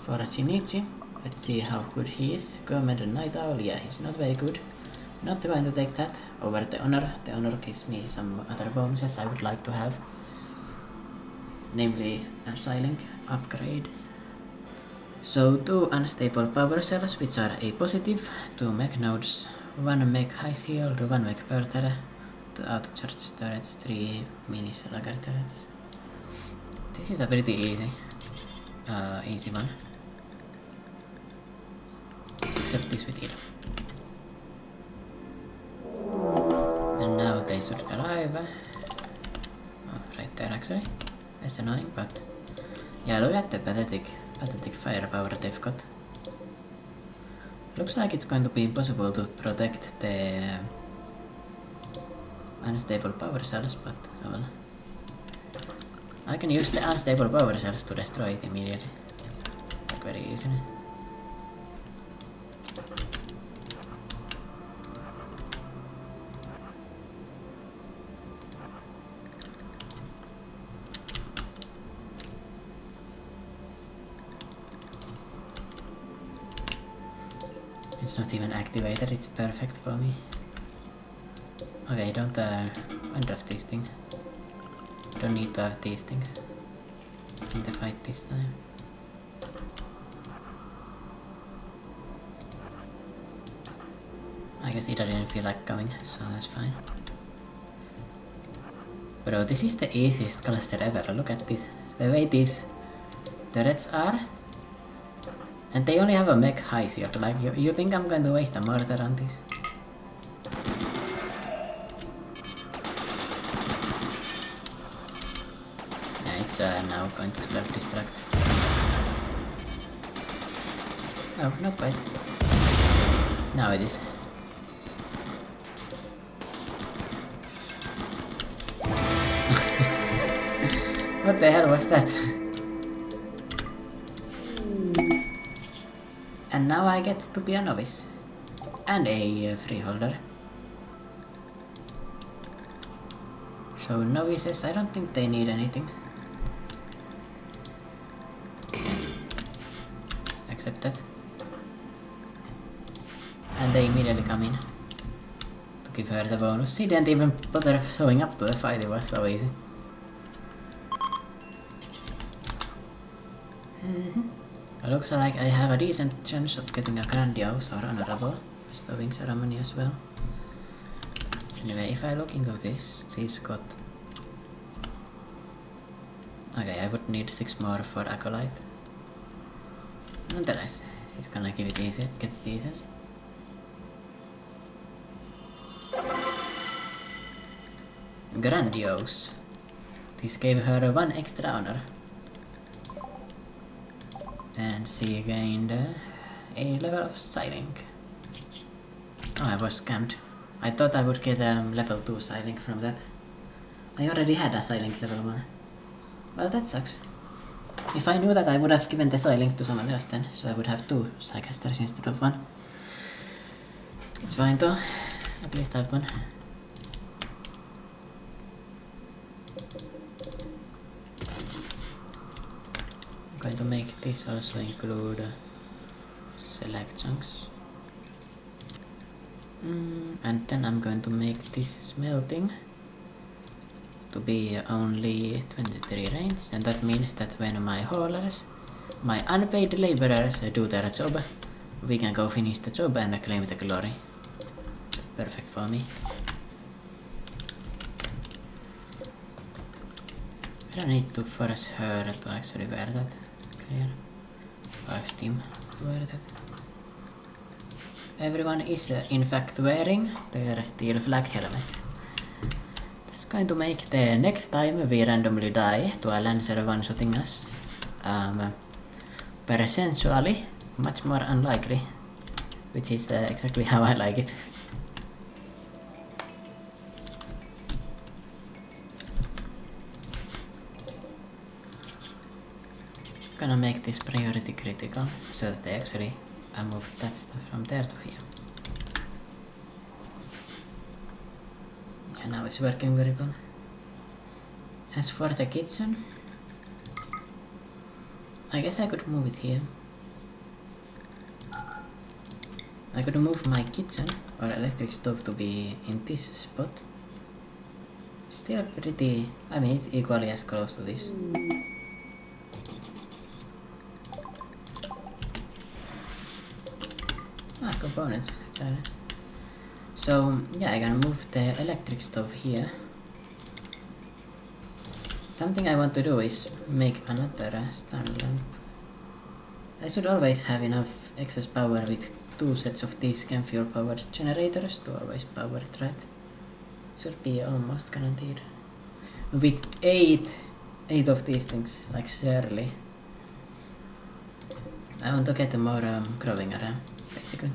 for a Shinichi. Let's see how good he is. Commander Night Owl, yeah, he's not very good. Not going to take that over the honor. The honor gives me some other bonuses I would like to have. Namely, Psylink upgrades. So 2 unstable power cells, which are a positive, 2 mech nodes, 1 mech high shield, 1 mech berter, 2 auto charge turrets, 3 mini slugger turrets. This is a pretty easy one. Except this with it. And now they should arrive. Oh, right there actually. That's annoying, but yeah, look at the pathetic firepower they've got. Looks like it's going to be impossible to protect the unstable power cells, but oh well. I can use the unstable power cells to destroy it immediately. Like very easily. It's not even activated, it's perfect for me. Okay, don't undraft these things. Don't need to have these things in the fight this time. I guess Ida didn't feel like coming, so that's fine. Bro, this is the easiest cluster ever, look at this. The way these turrets are. And they only have a mech high shield, like you think I'm going to waste a mortar on this? is now going to self-destruct. Oh, not quite. Now it is. What the hell was that? And now I get to be a novice. And a freeholder. So novices, I don't think they need anything. Except that. And they immediately come in. To give her the bonus. She didn't even bother showing up to the fight, it was so easy. It looks like I have a decent chance of getting a grandiose or honorable bestowing ceremony as well. Anyway, if I look into this, she's got... Okay, I would need 6 more for Acolyte. Nonetheless, she's gonna give it easy, get it easily. Grandiose. This gave her 1 extra honor. And she gained a level of Psylink. Oh, I was scammed. I thought I would get level 2 Psylink from that. I already had a Psylink level 1. Well, that sucks. If I knew that, I would have given the Psylink to someone else then, so I would have 2 Psycasters instead of 1. It's fine though, at least I have 1. I'm going to make this also include select chunks. And then I'm going to make this smelting to be only 23 range, and that means that when my haulers, my unpaid laborers do their job, we can go finish the job and claim the glory. Just perfect for me. I don't need to force her to actually wear that. Clear. 5 steam. Wear that. Everyone is in fact wearing their steel flag helmets. That's going to make the next time we randomly die to a lancer one-shotting us percentually much more unlikely, which is exactly how I like it. Gonna make this priority critical so that they actually move that stuff from there to here. And now it's working very well. As for the kitchen, I guess I could move it here. I could move my kitchen or electric stove to be in this spot. Still pretty, I mean it's equally as close to this. Components, excited. So yeah, I can move the electric stove here. Something I want to do is make another stand lamp. I should always have enough excess power with 2 sets of these chem fuel powered generators to always power it, right? Should be almost guaranteed. With 8 of these things, like surely. I want to get more growing area, basically.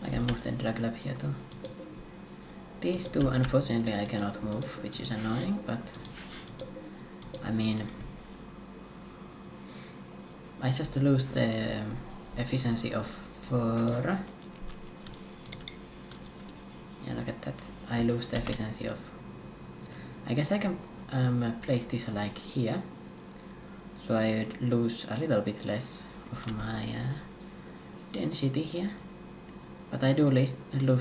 I can move the drag lab here too. These 2 unfortunately I cannot move, which is annoying, but I mean I just lose the efficiency of 4. Yeah, look at that. I lose the efficiency of... I guess I can place this like here, so I lose a little bit less of my density here. But I do lose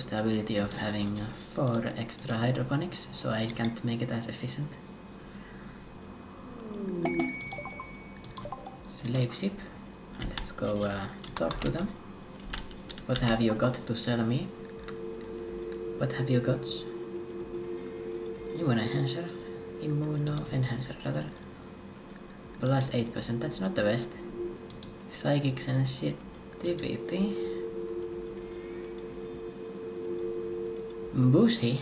the ability of having 4 extra hydroponics, so I can't make it as efficient. Slave ship. Let's go talk to them. What have you got to sell me? What have you got? Immune enhancer. Immuno enhancer rather. Plus 8%, that's not the best. Psychic sensitivity. Bushy.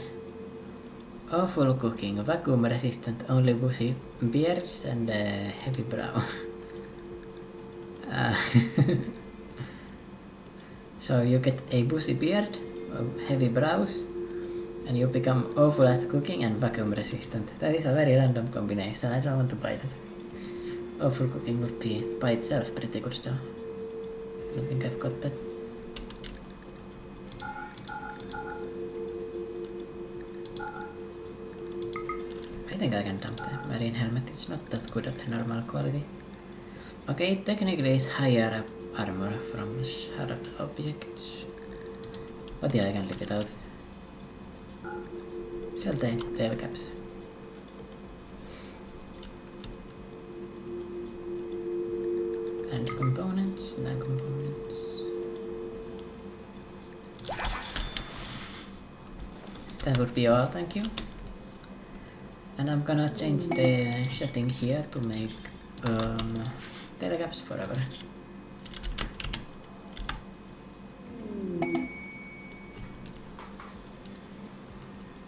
Awful cooking, vacuum resistant, only bushy beards and heavy brow. So you get a bushy beard, heavy brows, and you become awful at cooking and vacuum resistant. That is a very random combination, I don't want to buy that. Awful cooking would be by itself pretty good though. I don't think I've got that. I think I can dump the marine helmet, it's not that good at normal quality. Okay, technically it's higher armor from sharp objects. But yeah, I can live without it. Sell the tail caps. And components, non-components. That would be all, thank you. And I'm gonna change the setting here to make tail caps forever.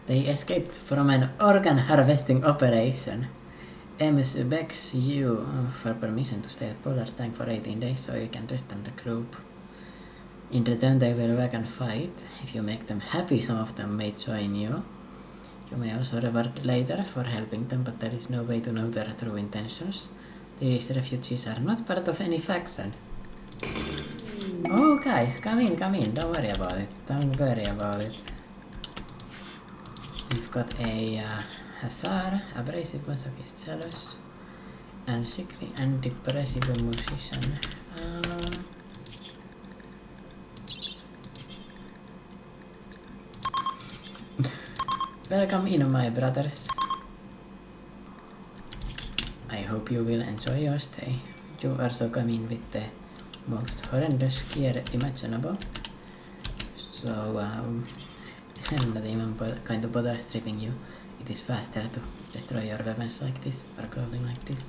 They escaped from an organ harvesting operation. Ms. begs you for permission to stay at Polar Tank for 18 days so you can rest on the group. In return they will work and fight. If you make them happy, some of them may join you. You may also reward later for helping them, but there is no way to know their true intentions. These refugees are not part of any faction. Oh guys, come in, don't worry about it. We've got a Hussar, abrasive masochist jealous, and sickly and depressive musician. Welcome in, my brothers. I hope you will enjoy your stay. You also come in with the most horrendous gear imaginable. So, I'm not even going to bother stripping you. It is faster to destroy your weapons like this, or clothing like this.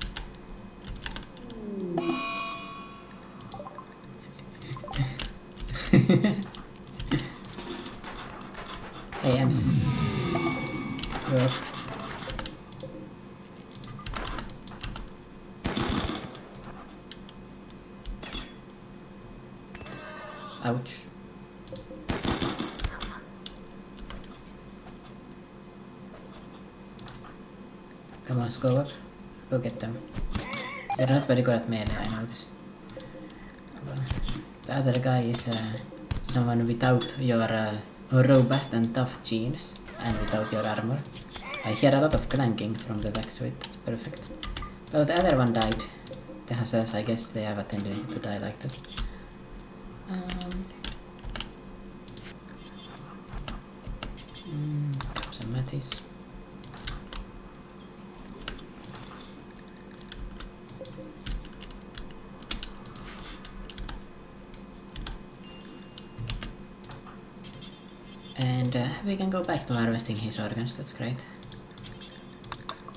Hey, Ems. Screw off. Ouch. Come on, go up. Go get them. You're not very good at melee, I know this. The other guy is someone without your robust and tough genes and without your armor. I hear a lot of clanking from the back, so that's perfect. Well, the other one died. The Hussars, I guess they have a tendency to die like that. Some matches. And we can go back to harvesting his organs, that's great.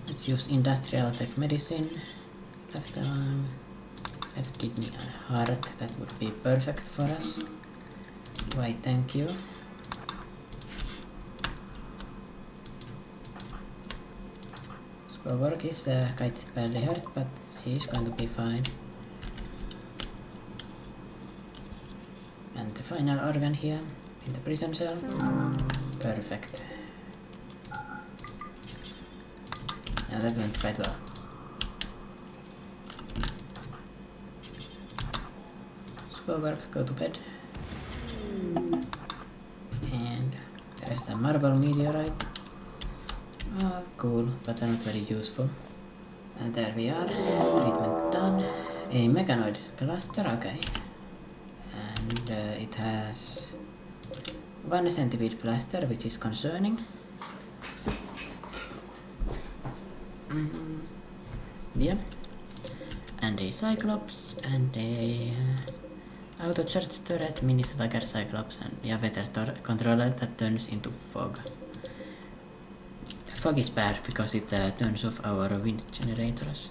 Let's use industrial tech medicine. Left arm, left kidney and heart, that would be perfect for us. Why, thank you. Scorework is quite badly hurt, but she is going to be fine. And the final organ here, in the prison cell. Perfect. Now that went quite well. Scorework, go to bed. And there's a marble meteorite. Oh, cool, but not very useful. And there we are, treatment done. A mechanoid cluster, okay. And it has 1 centipede plaster, which is concerning. Yeah. And a Cyclops, and a auto charge turret, mini swagger Cyclops, and a weather controller that turns into fog. Fog is bad because it turns off our wind generators.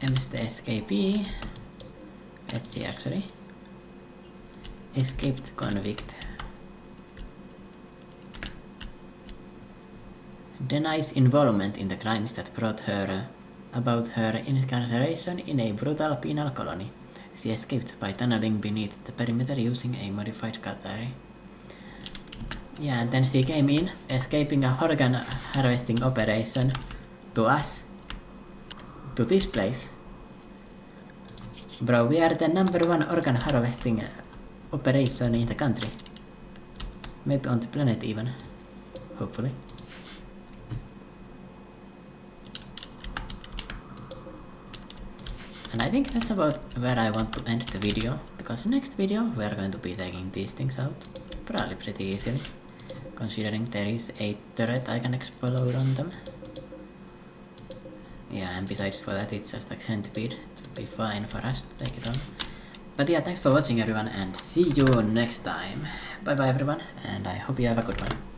M's the escapee. Let's see actually. escaped convict. Denies involvement in the crimes that brought her about her incarceration in a brutal penal colony. She escaped by tunneling beneath the perimeter using a modified cutlery. Yeah, and then she came in, escaping a organ harvesting operation to us. To this place. Bro, we are the #1 organ harvesting operation in the country. Maybe on the planet even. Hopefully. And I think that's about where I want to end the video, because next video we are going to be taking these things out, probably pretty easily, considering there is a turret I can explode on them. Yeah, and besides for that it's just like centipede, it would be fine for us to take it on. But yeah, thanks for watching everyone, and see you next time. Bye bye everyone, and I hope you have a good one.